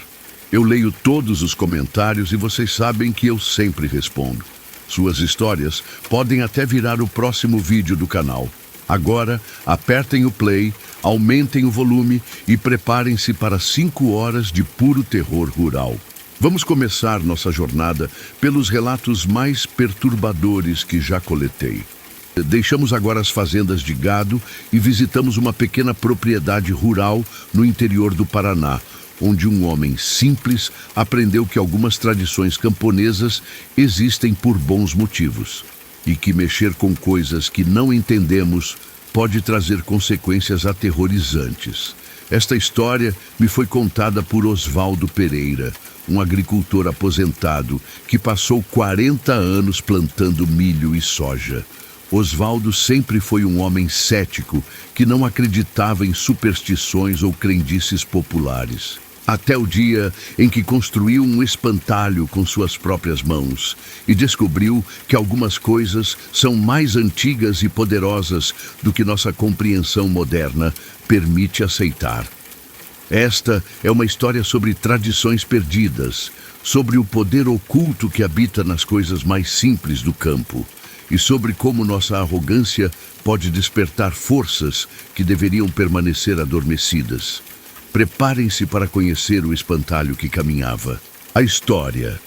Eu leio todos os comentários e vocês sabem que eu sempre respondo. Suas histórias podem até virar o próximo vídeo do canal. Agora, apertem o play, aumentem o volume e preparem-se para 5 horas de puro terror rural. Vamos começar nossa jornada pelos relatos mais perturbadores que já coletei. Deixamos agora as fazendas de gado e visitamos uma pequena propriedade rural no interior do Paraná, onde um homem simples aprendeu que algumas tradições camponesas existem por bons motivos e que mexer com coisas que não entendemos pode trazer consequências aterrorizantes. Esta história me foi contada por Osvaldo Pereira, um agricultor aposentado que passou 40 anos plantando milho e soja. Osvaldo sempre foi um homem cético que não acreditava em superstições ou crendices populares. Até o dia em que construiu um espantalho com suas próprias mãos e descobriu que algumas coisas são mais antigas e poderosas do que nossa compreensão moderna permite aceitar. Esta é uma história sobre tradições perdidas, sobre o poder oculto que habita nas coisas mais simples do campo e sobre como nossa arrogância pode despertar forças que deveriam permanecer adormecidas. Preparem-se para conhecer o espantalho que caminhava. A história.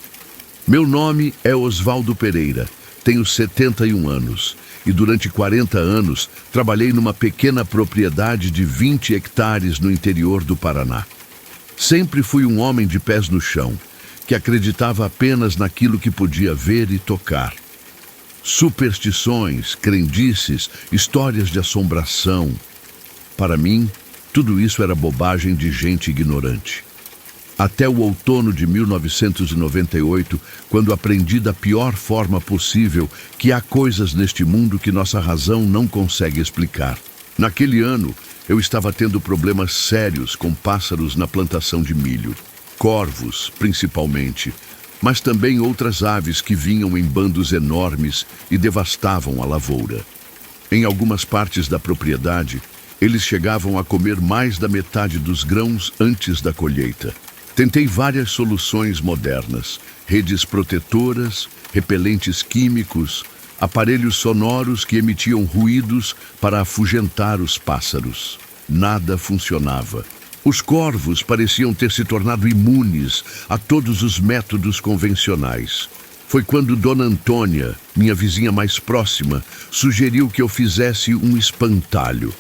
Meu nome é Osvaldo Pereira, tenho 71 anos e durante 40 anos trabalhei numa pequena propriedade de 20 hectares no interior do Paraná. Sempre fui um homem de pés no chão, que acreditava apenas naquilo que podia ver e tocar. Superstições, crendices, histórias de assombração. Para mim, tudo isso era bobagem de gente ignorante. Até o outono de 1998, quando aprendi da pior forma possível que há coisas neste mundo que nossa razão não consegue explicar. Naquele ano, eu estava tendo problemas sérios com pássaros na plantação de milho. Corvos, principalmente, mas também outras aves que vinham em bandos enormes e devastavam a lavoura. Em algumas partes da propriedade, eles chegavam a comer mais da metade dos grãos antes da colheita. Tentei várias soluções modernas, redes protetoras, repelentes químicos, aparelhos sonoros que emitiam ruídos para afugentar os pássaros. Nada funcionava. Os corvos pareciam ter se tornado imunes a todos os métodos convencionais. Foi quando Dona Antônia, minha vizinha mais próxima, sugeriu que eu fizesse um espantalho.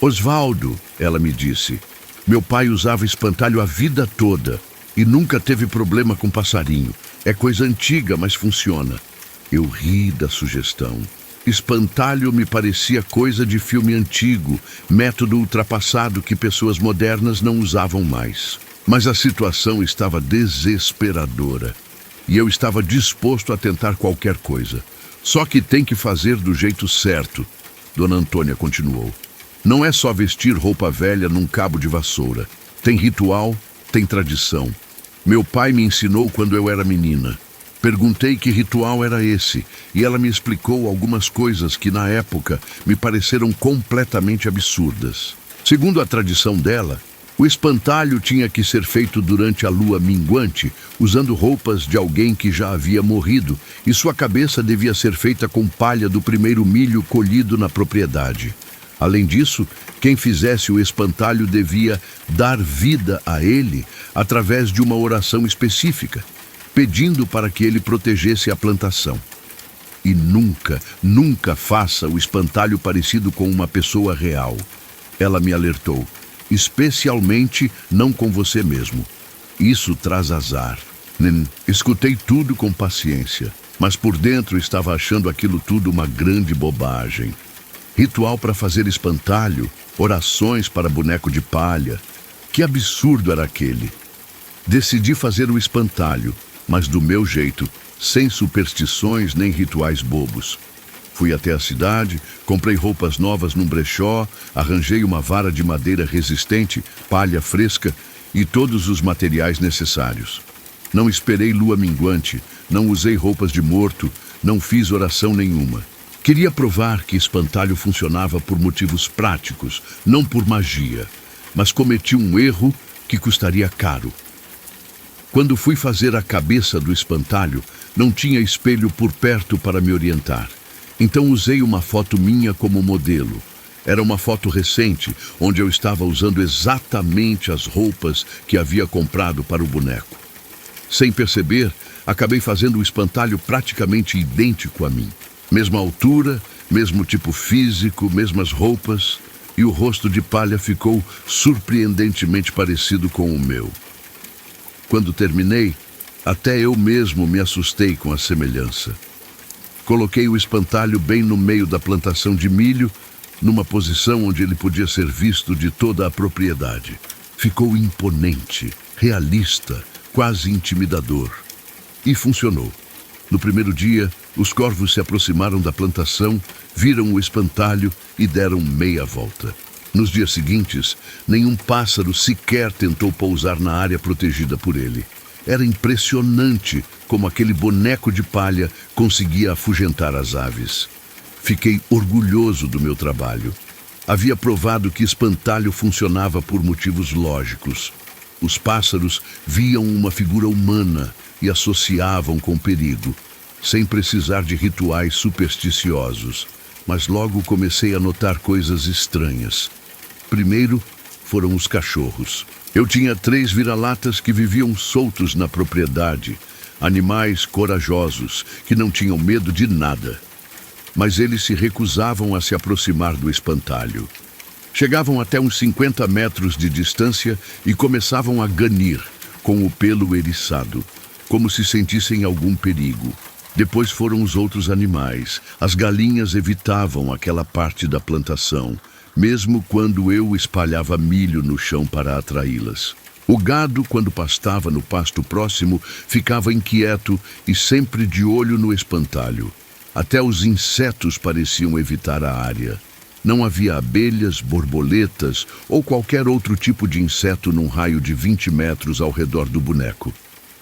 Osvaldo, ela me disse, meu pai usava espantalho a vida toda e nunca teve problema com passarinho. É coisa antiga, mas funciona. Eu ri da sugestão. Espantalho me parecia coisa de filme antigo, método ultrapassado que pessoas modernas não usavam mais. Mas a situação estava desesperadora e eu estava disposto a tentar qualquer coisa. Só que tem que fazer do jeito certo, Dona Antônia continuou. Não é só vestir roupa velha num cabo de vassoura. Tem ritual, tem tradição. Meu pai me ensinou quando eu era menina. Perguntei que ritual era esse, e ela me explicou algumas coisas que, na época, me pareceram completamente absurdas. Segundo a tradição dela, o espantalho tinha que ser feito durante a lua minguante, usando roupas de alguém que já havia morrido, e sua cabeça devia ser feita com palha do primeiro milho colhido na propriedade. Além disso, quem fizesse o espantalho devia dar vida a ele através de uma oração específica, pedindo para que ele protegesse a plantação. E nunca, nunca faça o espantalho parecido com uma pessoa real. Ela me alertou, especialmente não com você mesmo. Isso traz azar. Escutei tudo com paciência, mas por dentro estava achando aquilo tudo uma grande bobagem. Ritual para fazer espantalho, orações para boneco de palha. Que absurdo era aquele! Decidi fazer o espantalho, mas do meu jeito, sem superstições nem rituais bobos. Fui até a cidade, comprei roupas novas num brechó, arranjei uma vara de madeira resistente, palha fresca e todos os materiais necessários. Não esperei lua minguante, não usei roupas de morto, não fiz oração nenhuma. Queria provar que espantalho funcionava por motivos práticos, não por magia, mas cometi um erro que custaria caro. Quando fui fazer a cabeça do espantalho, não tinha espelho por perto para me orientar. Então usei uma foto minha como modelo. Era uma foto recente, onde eu estava usando exatamente as roupas que havia comprado para o boneco. Sem perceber, acabei fazendo o espantalho praticamente idêntico a mim. Mesma altura, mesmo tipo físico, mesmas roupas, e o rosto de palha ficou surpreendentemente parecido com o meu. Quando terminei, até eu mesmo me assustei com a semelhança. Coloquei o espantalho bem no meio da plantação de milho, numa posição onde ele podia ser visto de toda a propriedade. Ficou imponente, realista, quase intimidador. E funcionou. No primeiro dia, os corvos se aproximaram da plantação, viram o espantalho e deram meia volta. Nos dias seguintes, nenhum pássaro sequer tentou pousar na área protegida por ele. Era impressionante como aquele boneco de palha conseguia afugentar as aves. Fiquei orgulhoso do meu trabalho. Havia provado que espantalho funcionava por motivos lógicos. Os pássaros viam uma figura humana e associavam com perigo, sem precisar de rituais supersticiosos. Mas logo comecei a notar coisas estranhas. Primeiro, foram os cachorros. Eu tinha 3 vira-latas que viviam soltos na propriedade, animais corajosos, que não tinham medo de nada. Mas eles se recusavam a se aproximar do espantalho. Chegavam até uns 50 metros de distância e começavam a ganir, com o pelo eriçado, como se sentissem algum perigo. Depois foram os outros animais. As galinhas evitavam aquela parte da plantação, mesmo quando eu espalhava milho no chão para atraí-las. O gado, quando pastava no pasto próximo, ficava inquieto e sempre de olho no espantalho. Até os insetos pareciam evitar a área. Não havia abelhas, borboletas ou qualquer outro tipo de inseto num raio de 20 metros ao redor do boneco.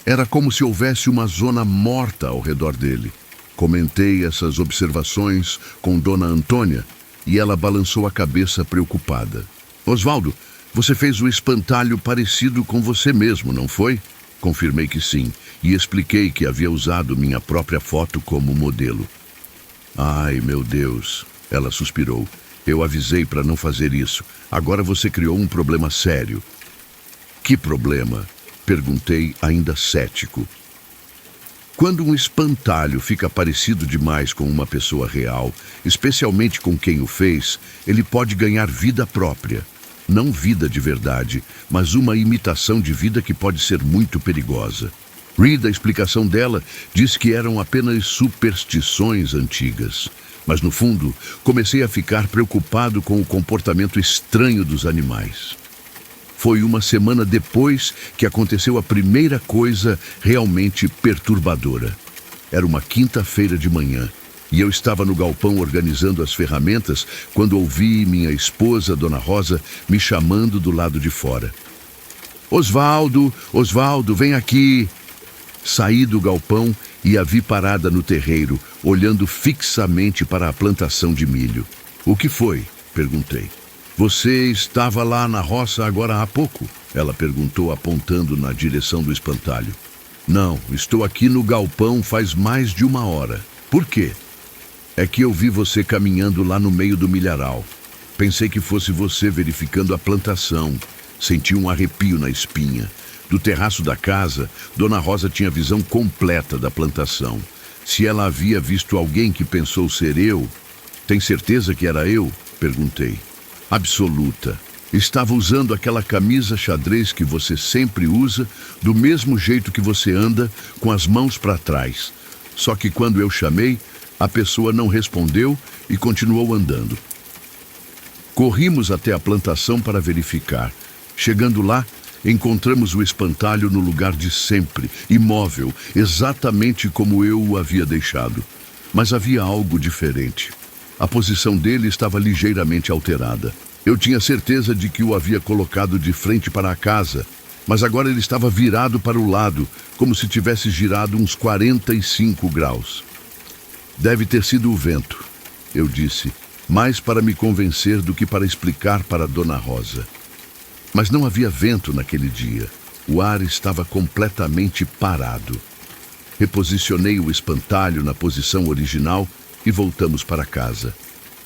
Era como se houvesse uma zona morta ao redor dele. Comentei essas observações com Dona Antônia e ela balançou a cabeça preocupada. Osvaldo, você fez o espantalho parecido com você mesmo, não foi? Confirmei que sim, e expliquei que havia usado minha própria foto como modelo. Ai, meu Deus, ela suspirou. Eu avisei para não fazer isso. Agora você criou um problema sério. Que problema? Perguntei, ainda cético. Quando um espantalho fica parecido demais com uma pessoa real, especialmente com quem o fez, ele pode ganhar vida própria. Não vida de verdade, mas uma imitação de vida que pode ser muito perigosa. Reed, a explicação dela, disse que eram apenas superstições antigas. Mas, no fundo, comecei a ficar preocupado com o comportamento estranho dos animais. Foi uma semana depois que aconteceu a primeira coisa realmente perturbadora. Era uma quinta-feira de manhã e eu estava no galpão organizando as ferramentas quando ouvi minha esposa, Dona Rosa, me chamando do lado de fora. Osvaldo, Osvaldo, vem aqui! Saí do galpão e a vi parada no terreiro, olhando fixamente para a plantação de milho. O que foi? Perguntei. Você estava lá na roça agora há pouco? Ela perguntou, apontando na direção do espantalho. Não, estou aqui no galpão faz mais de 1 hora. Por quê? É que eu vi você caminhando lá no meio do milharal. Pensei que fosse você verificando a plantação. Senti um arrepio na espinha. Do terraço da casa, Dona Rosa tinha visão completa da plantação. Se ela havia visto alguém que pensou ser eu... Tem certeza que era eu? Perguntei. Absoluta. Estava usando aquela camisa xadrez que você sempre usa, do mesmo jeito que você anda, com as mãos para trás. Só que quando eu chamei, a pessoa não respondeu e continuou andando. Corrimos até a plantação para verificar. Chegando lá, encontramos o espantalho no lugar de sempre, imóvel, exatamente como eu o havia deixado. Mas havia algo diferente. A posição dele estava ligeiramente alterada. Eu tinha certeza de que o havia colocado de frente para a casa, mas agora ele estava virado para o lado, como se tivesse girado uns 45 graus. Deve ter sido o vento, eu disse, mais para me convencer do que para explicar para Dona Rosa. Mas não havia vento naquele dia. O ar estava completamente parado. Reposicionei o espantalho na posição original e voltamos para casa.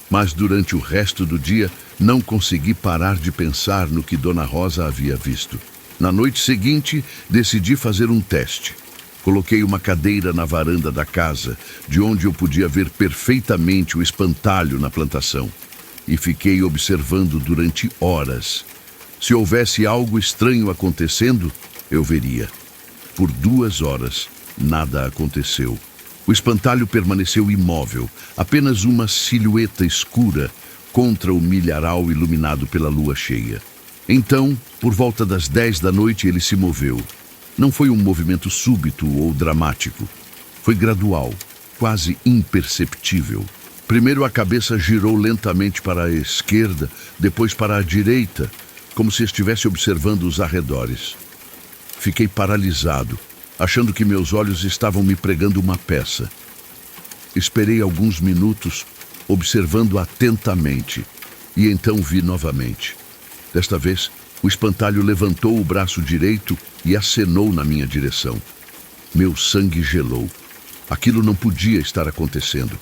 Mas durante o resto do dia não consegui parar de pensar no que Dona Rosa havia visto. Na noite seguinte, decidi fazer um teste. Coloquei uma cadeira na varanda da casa, de onde eu podia ver perfeitamente o espantalho na plantação. E fiquei observando durante horas. Se houvesse algo estranho acontecendo, eu veria. Por 2 horas, nada aconteceu. O espantalho permaneceu imóvel, apenas uma silhueta escura contra o milharal iluminado pela lua cheia. Então, por volta das 10 da noite, ele se moveu. Não foi um movimento súbito ou dramático. Foi gradual, quase imperceptível. Primeiro a cabeça girou lentamente para a esquerda, depois para a direita, como se estivesse observando os arredores. Fiquei paralisado, achando que meus olhos estavam me pregando uma peça. Esperei alguns minutos, observando atentamente, e então vi novamente. Desta vez, o espantalho levantou o braço direito e acenou na minha direção. Meu sangue gelou. Aquilo não podia estar acontecendo.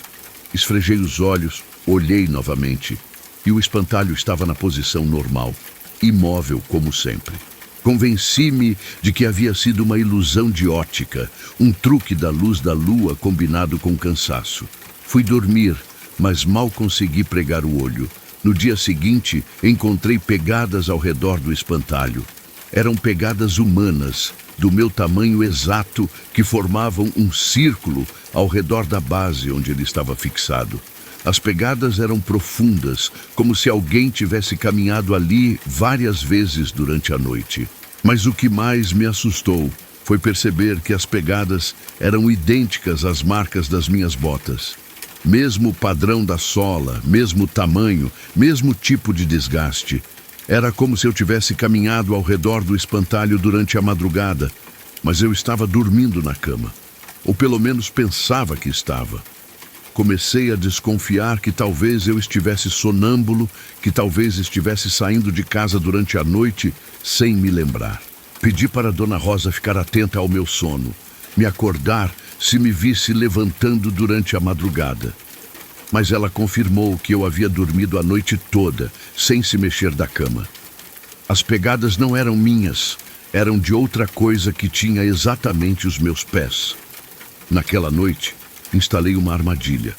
Esfregei os olhos, olhei novamente, e o espantalho estava na posição normal, imóvel como sempre. Convenci-me de que havia sido uma ilusão de ótica, um truque da luz da lua combinado com cansaço. Fui dormir, mas mal consegui pregar o olho. No dia seguinte, encontrei pegadas ao redor do espantalho. Eram pegadas humanas, do meu tamanho exato, que formavam um círculo ao redor da base onde ele estava fixado. As pegadas eram profundas, como se alguém tivesse caminhado ali várias vezes durante a noite. Mas o que mais me assustou foi perceber que as pegadas eram idênticas às marcas das minhas botas. Mesmo padrão da sola, mesmo tamanho, mesmo tipo de desgaste. Era como se eu tivesse caminhado ao redor do espantalho durante a madrugada, mas eu estava dormindo na cama. Ou pelo menos pensava que estava. Comecei a desconfiar que talvez eu estivesse sonâmbulo, que talvez estivesse saindo de casa durante a noite sem me lembrar. Pedi para Dona Rosa ficar atenta ao meu sono, me acordar se me visse levantando durante a madrugada. Mas ela confirmou que eu havia dormido a noite toda, sem se mexer da cama. As pegadas não eram minhas, eram de outra coisa que tinha exatamente os meus pés. Naquela noite, instalei uma armadilha.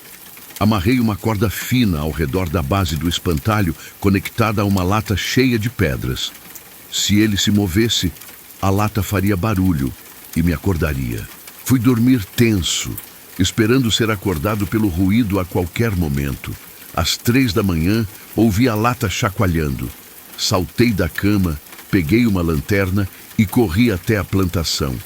Amarrei uma corda fina ao redor da base do espantalho, conectada a uma lata cheia de pedras. Se ele se movesse, a lata faria barulho e me acordaria. Fui dormir tenso, esperando ser acordado pelo ruído a qualquer momento. Às 3 da manhã, ouvi a lata chacoalhando. Saltei da cama, peguei uma lanterna e corri até a plantação.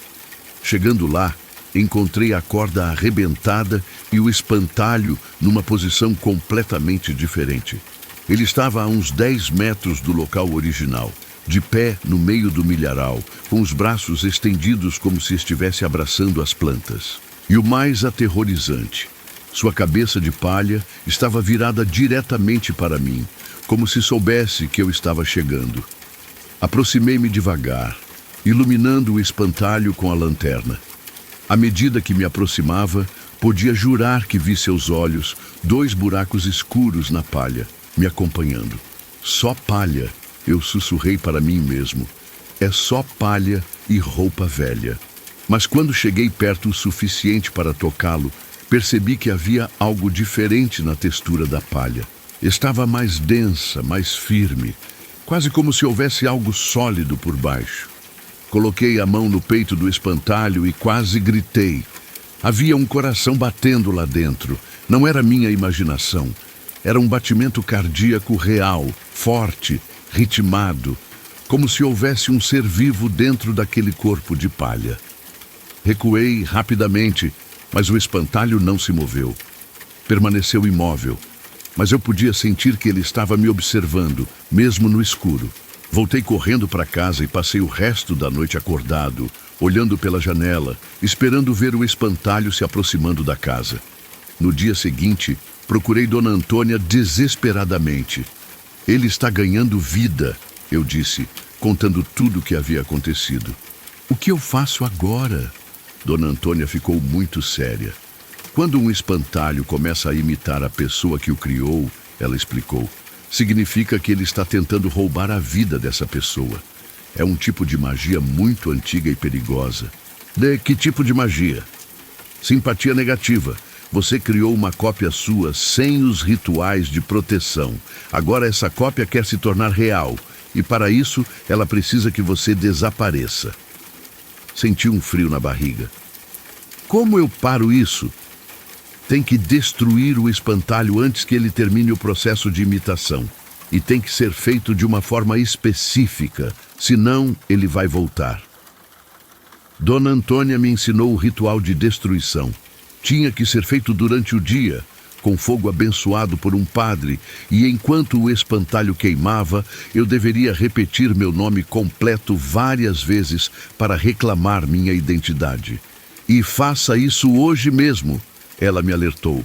Chegando lá, encontrei a corda arrebentada e o espantalho numa posição completamente diferente. Ele estava a uns 10 metros do local original, de pé no meio do milharal, com os braços estendidos como se estivesse abraçando as plantas. E o mais aterrorizante, sua cabeça de palha estava virada diretamente para mim, como se soubesse que eu estava chegando. Aproximei-me devagar, iluminando o espantalho com a lanterna. À medida que me aproximava, podia jurar que vi seus olhos, 2 buracos escuros na palha, me acompanhando. Só palha, eu sussurrei para mim mesmo. É só palha e roupa velha. Mas quando cheguei perto o suficiente para tocá-lo, percebi que havia algo diferente na textura da palha. Estava mais densa, mais firme, quase como se houvesse algo sólido por baixo. Coloquei a mão no peito do espantalho e quase gritei. Havia um coração batendo lá dentro. Não era minha imaginação. Era um batimento cardíaco real, forte, ritmado, como se houvesse um ser vivo dentro daquele corpo de palha. Recuei rapidamente, mas o espantalho não se moveu. Permaneceu imóvel, mas eu podia sentir que ele estava me observando, mesmo no escuro. Voltei correndo para casa e passei o resto da noite acordado, olhando pela janela, esperando ver o espantalho se aproximando da casa. No dia seguinte, procurei Dona Antônia desesperadamente. Ele está ganhando vida, eu disse, contando tudo o que havia acontecido. O que eu faço agora? Dona Antônia ficou muito séria. Quando um espantalho começa a imitar a pessoa que o criou, ela explicou, significa que ele está tentando roubar a vida dessa pessoa. É um tipo de magia muito antiga e perigosa. De que tipo de magia? Simpatia negativa. Você criou uma cópia sua sem os rituais de proteção. Agora essa cópia quer se tornar real. E para isso, ela precisa que você desapareça. Senti um frio na barriga. Como eu paro isso? Tem que destruir o espantalho antes que ele termine o processo de imitação. E tem que ser feito de uma forma específica, senão ele vai voltar. Dona Antônia me ensinou o ritual de destruição. Tinha que ser feito durante o dia, com fogo abençoado por um padre, e enquanto o espantalho queimava, eu deveria repetir meu nome completo várias vezes para reclamar minha identidade. E faça isso hoje mesmo, ela me alertou,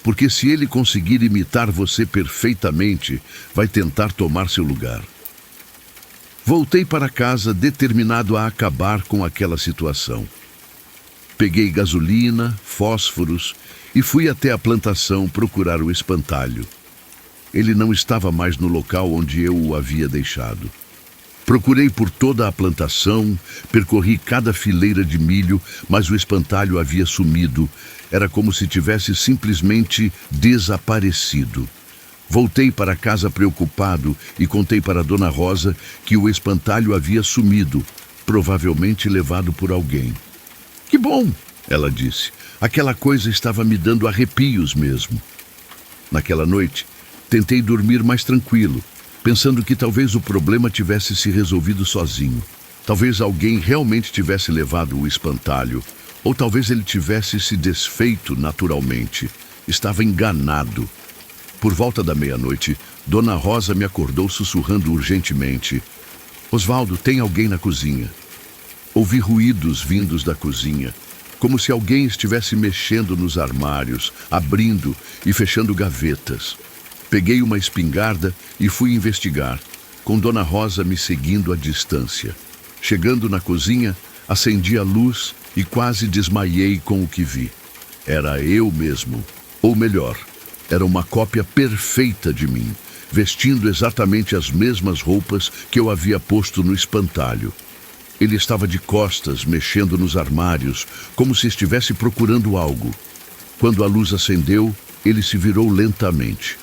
porque se ele conseguir imitar você perfeitamente, vai tentar tomar seu lugar. Voltei para casa determinado a acabar com aquela situação. Peguei gasolina, fósforos e fui até a plantação procurar o espantalho. Ele não estava mais no local onde eu o havia deixado. Procurei por toda a plantação, percorri cada fileira de milho, mas o espantalho havia sumido. Era como se tivesse simplesmente desaparecido. Voltei para casa preocupado e contei para Dona Rosa que o espantalho havia sumido, provavelmente levado por alguém. Que bom, ela disse. Aquela coisa estava me dando arrepios mesmo. Naquela noite, tentei dormir mais tranquilo, pensando que talvez o problema tivesse se resolvido sozinho. Talvez alguém realmente tivesse levado o espantalho, ou talvez ele tivesse se desfeito naturalmente. Estava enganado. Por volta da meia-noite, Dona Rosa me acordou sussurrando urgentemente. Osvaldo, tem alguém na cozinha. Ouvi ruídos vindos da cozinha, como se alguém estivesse mexendo nos armários, abrindo e fechando gavetas. Peguei uma espingarda e fui investigar, com Dona Rosa me seguindo à distância. Chegando na cozinha, acendi a luz e quase desmaiei com o que vi. Era eu mesmo, ou melhor, era uma cópia perfeita de mim, vestindo exatamente as mesmas roupas que eu havia posto no espantalho. Ele estava de costas, mexendo nos armários, como se estivesse procurando algo. Quando a luz acendeu, ele se virou lentamente.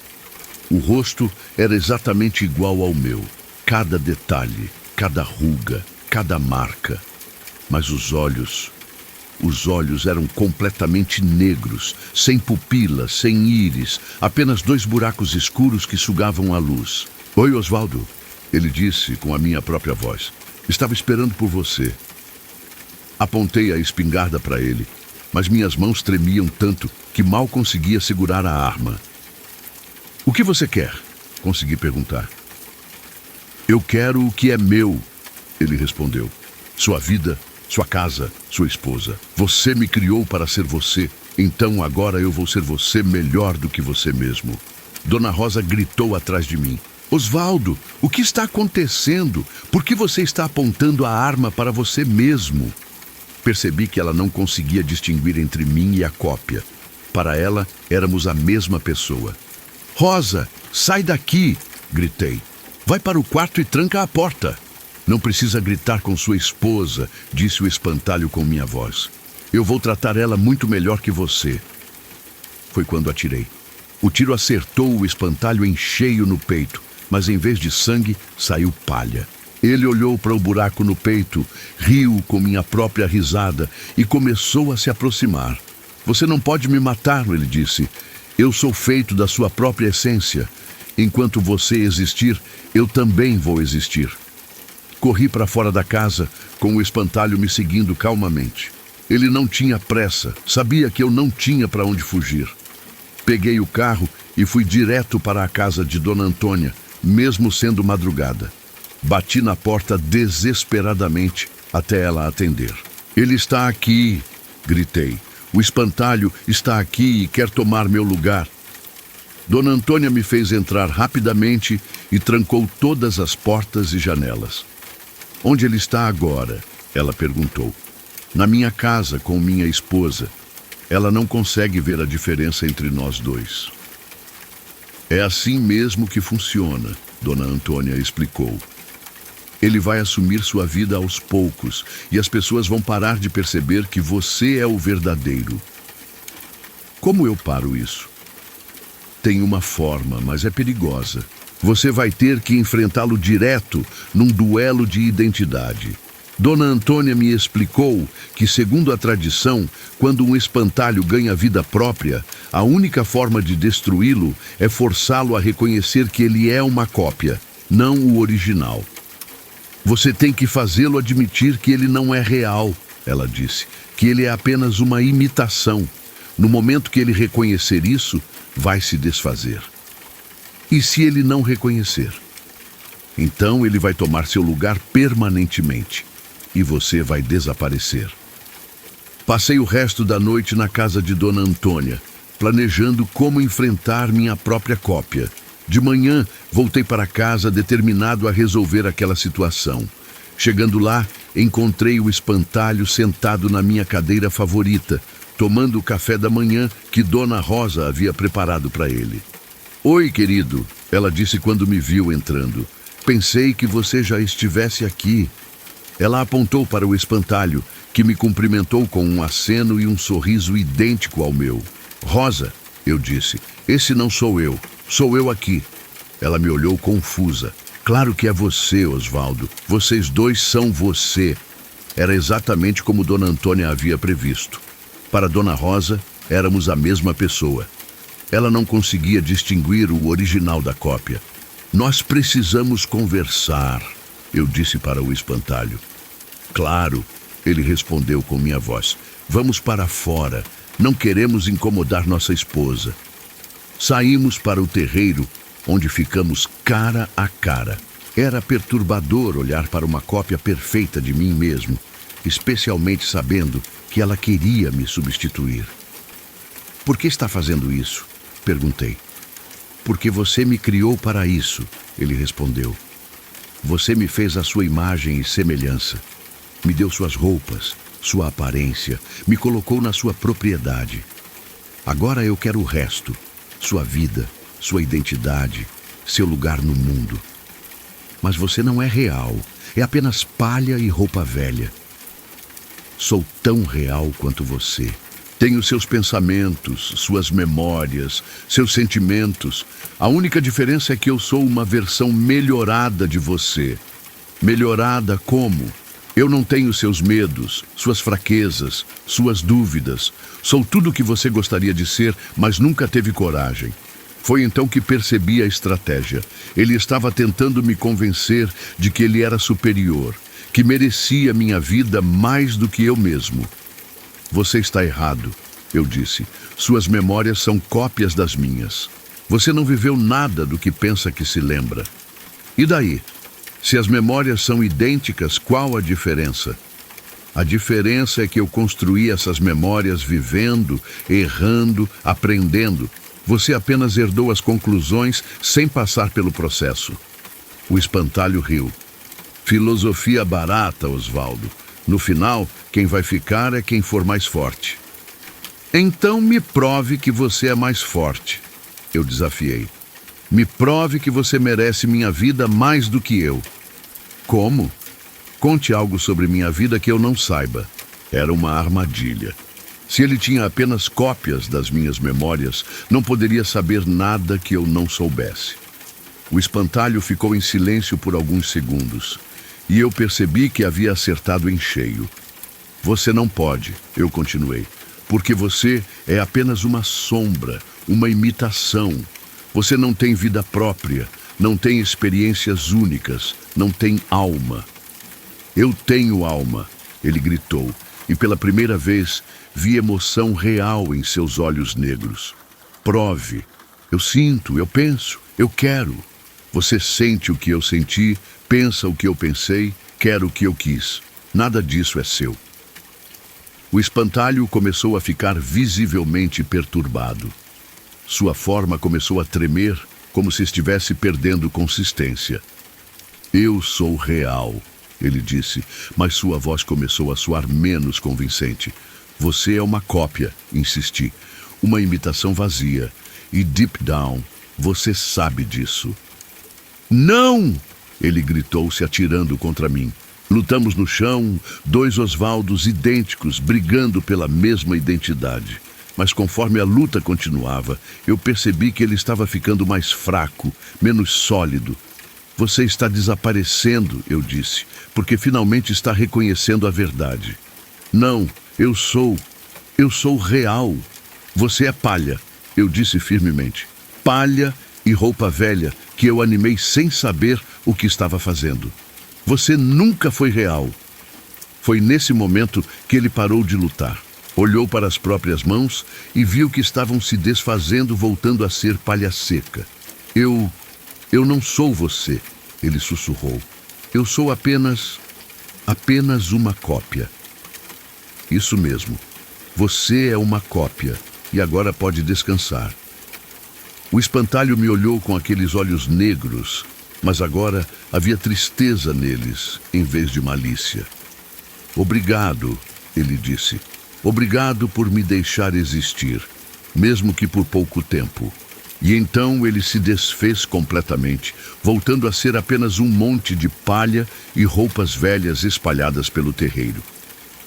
O rosto era exatamente igual ao meu. Cada detalhe, cada ruga, cada marca. Mas os olhos eram completamente negros, sem pupilas, sem íris, apenas 2 buracos escuros que sugavam a luz. "Oi, Osvaldo", ele disse com a minha própria voz. "Estava esperando por você." Apontei a espingarda para ele, mas minhas mãos tremiam tanto que mal conseguia segurar a arma. "O que você quer?" consegui perguntar. "Eu quero o que é meu", ele respondeu. "Sua vida, sua casa, sua esposa. Você me criou para ser você, então agora eu vou ser você melhor do que você mesmo." Dona Rosa gritou atrás de mim. "Osvaldo, o que está acontecendo? Por que você está apontando a arma para você mesmo?" Percebi que ela não conseguia distinguir entre mim e a cópia. Para ela, éramos a mesma pessoa. "Rosa, sai daqui!" gritei. "Vai para o quarto e tranca a porta." "Não precisa gritar com sua esposa", disse o espantalho com minha voz. "Eu vou tratar ela muito melhor que você." Foi quando atirei. O tiro acertou o espantalho em cheio no peito, mas em vez de sangue, saiu palha. Ele olhou para o buraco no peito, riu com minha própria risada e começou a se aproximar. "Você não pode me matar", ele disse. "Eu sou feito da sua própria essência. Enquanto você existir, eu também vou existir." Corri para fora da casa, com o espantalho me seguindo calmamente. Ele não tinha pressa, sabia que eu não tinha para onde fugir. Peguei o carro e fui direto para a casa de Dona Antônia, mesmo sendo madrugada. Bati na porta desesperadamente até ela atender. "Ele está aqui", gritei. "O espantalho está aqui e quer tomar meu lugar." Dona Antônia me fez entrar rapidamente e trancou todas as portas e janelas. "Onde ele está agora?" ela perguntou. "Na minha casa com minha esposa. Ela não consegue ver a diferença entre nós dois." "É assim mesmo que funciona", Dona Antônia explicou. "Ele vai assumir sua vida aos poucos e as pessoas vão parar de perceber que você é o verdadeiro." "Como eu paro isso?" "Tem uma forma, mas é perigosa. Você vai ter que enfrentá-lo direto num duelo de identidade." Dona Antônia me explicou que, segundo a tradição, quando um espantalho ganha vida própria, a única forma de destruí-lo é forçá-lo a reconhecer que ele é uma cópia, não o original. "Você tem que fazê-lo admitir que ele não é real", ela disse, "que ele é apenas uma imitação. No momento que ele reconhecer isso, vai se desfazer." "E se ele não reconhecer?" "Então ele vai tomar seu lugar permanentemente e você vai desaparecer." Passei o resto da noite na casa de Dona Antônia, planejando como enfrentar minha própria cópia. De manhã, voltei para casa determinado a resolver aquela situação. Chegando lá, encontrei o espantalho sentado na minha cadeira favorita, tomando o café da manhã que Dona Rosa havia preparado para ele. "Oi, querido", ela disse quando me viu entrando. "Pensei que você já estivesse aqui." Ela apontou para o espantalho, que me cumprimentou com um aceno e um sorriso idêntico ao meu. "Rosa", eu disse, "esse não sou eu aqui." Ela me olhou confusa. "Claro que é você, Osvaldo. Vocês dois são você." Era exatamente como Dona Antônia havia previsto. Para Dona Rosa, éramos a mesma pessoa. Ela não conseguia distinguir o original da cópia. "Nós precisamos conversar", eu disse para o espantalho. "Claro", ele respondeu com minha voz. "Vamos para fora. Não queremos incomodar nossa esposa." Saímos para o terreiro, onde ficamos cara a cara. Era perturbador olhar para uma cópia perfeita de mim mesmo, especialmente sabendo que ela queria me substituir. "Por que está fazendo isso?" perguntei. "Porque você me criou para isso", ele respondeu. "Você me fez a sua imagem e semelhança. Me deu suas roupas, sua aparência, me colocou na sua propriedade. Agora eu quero o resto, sua vida, sua identidade, seu lugar no mundo. Mas você não é real, é apenas palha e roupa velha. Sou tão real quanto você. Tenho seus pensamentos, suas memórias, seus sentimentos. A única diferença é que eu sou uma versão melhorada de você. Melhorada como? Eu não tenho seus medos, suas fraquezas, suas dúvidas. Sou tudo o que você gostaria de ser, mas nunca teve coragem. Foi então que percebi a estratégia. Ele estava tentando me convencer de que ele era superior, que merecia minha vida mais do que eu mesmo. Você está errado, eu disse. Suas memórias são cópias das minhas. Você não viveu nada do que pensa que se lembra. E daí? Se as memórias são idênticas, qual a diferença? A diferença é que eu construí essas memórias vivendo, errando, aprendendo. Você apenas herdou as conclusões sem passar pelo processo. O espantalho riu. Filosofia barata, Osvaldo. No final, quem vai ficar é quem for mais forte. Então me prove que você é mais forte, eu desafiei. Me prove que você merece minha vida mais do que eu. Como? Conte algo sobre minha vida que eu não saiba. Era uma armadilha. Se ele tinha apenas cópias das minhas memórias, não poderia saber nada que eu não soubesse. O espantalho ficou em silêncio por alguns segundos, e eu percebi que havia acertado em cheio. Você não pode, eu continuei, porque você é apenas uma sombra, uma imitação. Você não tem vida própria, não tem experiências únicas, não tem alma. Eu tenho alma, ele gritou, e pela primeira vez vi emoção real em seus olhos negros. Prove. Eu sinto, eu penso, eu quero. Você sente o que eu senti, pensa o que eu pensei, quer o que eu quis. Nada disso é seu. O espantalho começou a ficar visivelmente perturbado. Sua forma começou a tremer, como se estivesse perdendo consistência. Eu sou real, ele disse, mas sua voz começou a soar menos convincente. Você é uma cópia, insisti, uma imitação vazia. E deep down, você sabe disso. Não! Ele gritou, se atirando contra mim. Lutamos no chão, dois Osvaldos idênticos, brigando pela mesma identidade. Mas conforme a luta continuava, eu percebi que ele estava ficando mais fraco, menos sólido. Você está desaparecendo, eu disse, porque finalmente está reconhecendo a verdade. Não, eu sou real. Você é palha, eu disse firmemente. Palha e roupa velha que eu animei sem saber o que estava fazendo. Você nunca foi real. Foi nesse momento que ele parou de lutar. Olhou para as próprias mãos e viu que estavam se desfazendo, voltando a ser palha seca. Eu não sou você, ele sussurrou. Eu sou apenas uma cópia. Isso mesmo. Você é uma cópia e agora pode descansar. O espantalho me olhou com aqueles olhos negros, mas agora havia tristeza neles, em vez de malícia. Obrigado, ele disse. Obrigado por me deixar existir, mesmo que por pouco tempo. E então ele se desfez completamente, voltando a ser apenas um monte de palha e roupas velhas espalhadas pelo terreiro.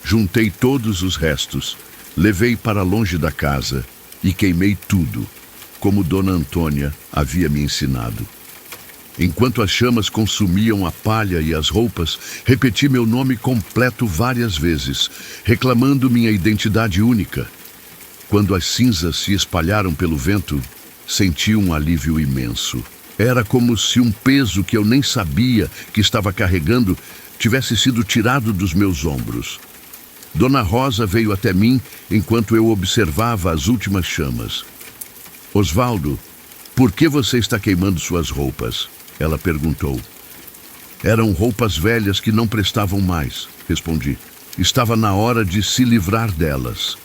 Juntei todos os restos, levei para longe da casa e queimei tudo, como Dona Antônia havia me ensinado. Enquanto as chamas consumiam a palha e as roupas, repeti meu nome completo várias vezes, reclamando minha identidade única. Quando as cinzas se espalharam pelo vento, senti um alívio imenso. Era como se um peso que eu nem sabia que estava carregando tivesse sido tirado dos meus ombros. Dona Rosa veio até mim enquanto eu observava as últimas chamas. Osvaldo, por que você está queimando suas roupas? Ela perguntou. Eram roupas velhas que não prestavam mais, respondi. Estava na hora de se livrar delas.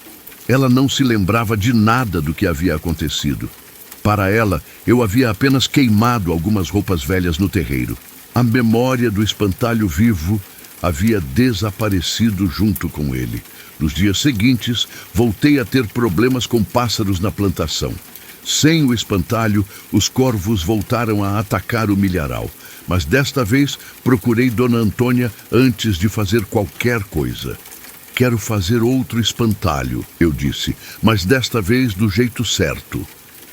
Ela não se lembrava de nada do que havia acontecido. Para ela, eu havia apenas queimado algumas roupas velhas no terreiro. A memória do espantalho vivo havia desaparecido junto com ele. Nos dias seguintes, voltei a ter problemas com pássaros na plantação. Sem o espantalho, os corvos voltaram a atacar o milharal. Mas desta vez procurei Dona Antônia antes de fazer qualquer coisa. Quero fazer outro espantalho, eu disse, mas desta vez do jeito certo.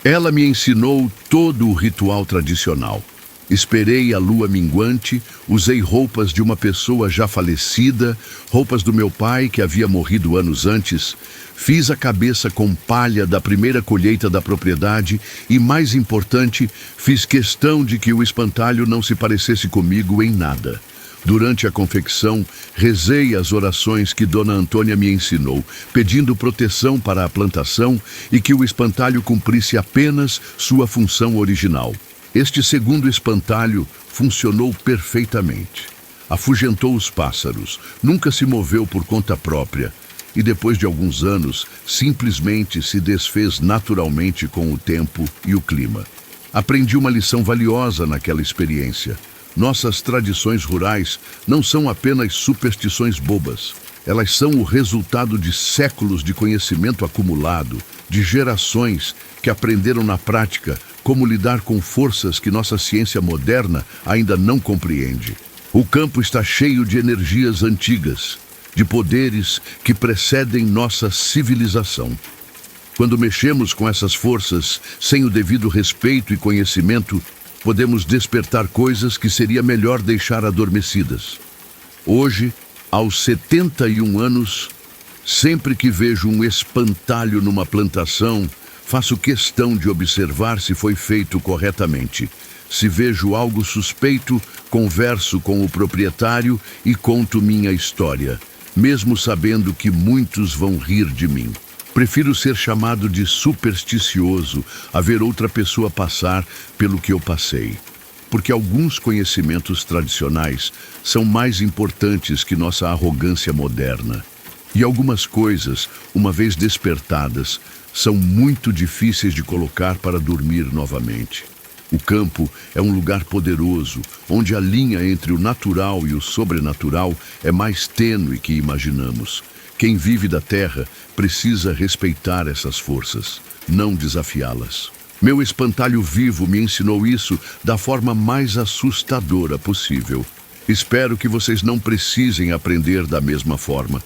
Ela me ensinou todo o ritual tradicional. Esperei a lua minguante, usei roupas de uma pessoa já falecida, roupas do meu pai que havia morrido anos antes, fiz a cabeça com palha da primeira colheita da propriedade e, mais importante, fiz questão de que o espantalho não se parecesse comigo em nada. Durante a confecção, rezei as orações que Dona Antônia me ensinou, pedindo proteção para a plantação e que o espantalho cumprisse apenas sua função original. Este segundo espantalho funcionou perfeitamente. Afugentou os pássaros, nunca se moveu por conta própria e, depois de alguns anos, simplesmente se desfez naturalmente com o tempo e o clima. Aprendi uma lição valiosa naquela experiência. Nossas tradições rurais não são apenas superstições bobas. Elas são o resultado de séculos de conhecimento acumulado, de gerações que aprenderam na prática como lidar com forças que nossa ciência moderna ainda não compreende. O campo está cheio de energias antigas, de poderes que precedem nossa civilização. Quando mexemos com essas forças sem o devido respeito e conhecimento, podemos despertar coisas que seria melhor deixar adormecidas. Hoje, aos 71 anos, sempre que vejo um espantalho numa plantação, faço questão de observar se foi feito corretamente. Se vejo algo suspeito, converso com o proprietário e conto minha história, mesmo sabendo que muitos vão rir de mim. Prefiro ser chamado de supersticioso a ver outra pessoa passar pelo que eu passei. Porque alguns conhecimentos tradicionais são mais importantes que nossa arrogância moderna. E algumas coisas, uma vez despertadas, são muito difíceis de colocar para dormir novamente. O campo é um lugar poderoso, onde a linha entre o natural e o sobrenatural é mais tênue que imaginamos. Quem vive da terra precisa respeitar essas forças, não desafiá-las. Meu espantalho vivo me ensinou isso da forma mais assustadora possível. Espero que vocês não precisem aprender da mesma forma.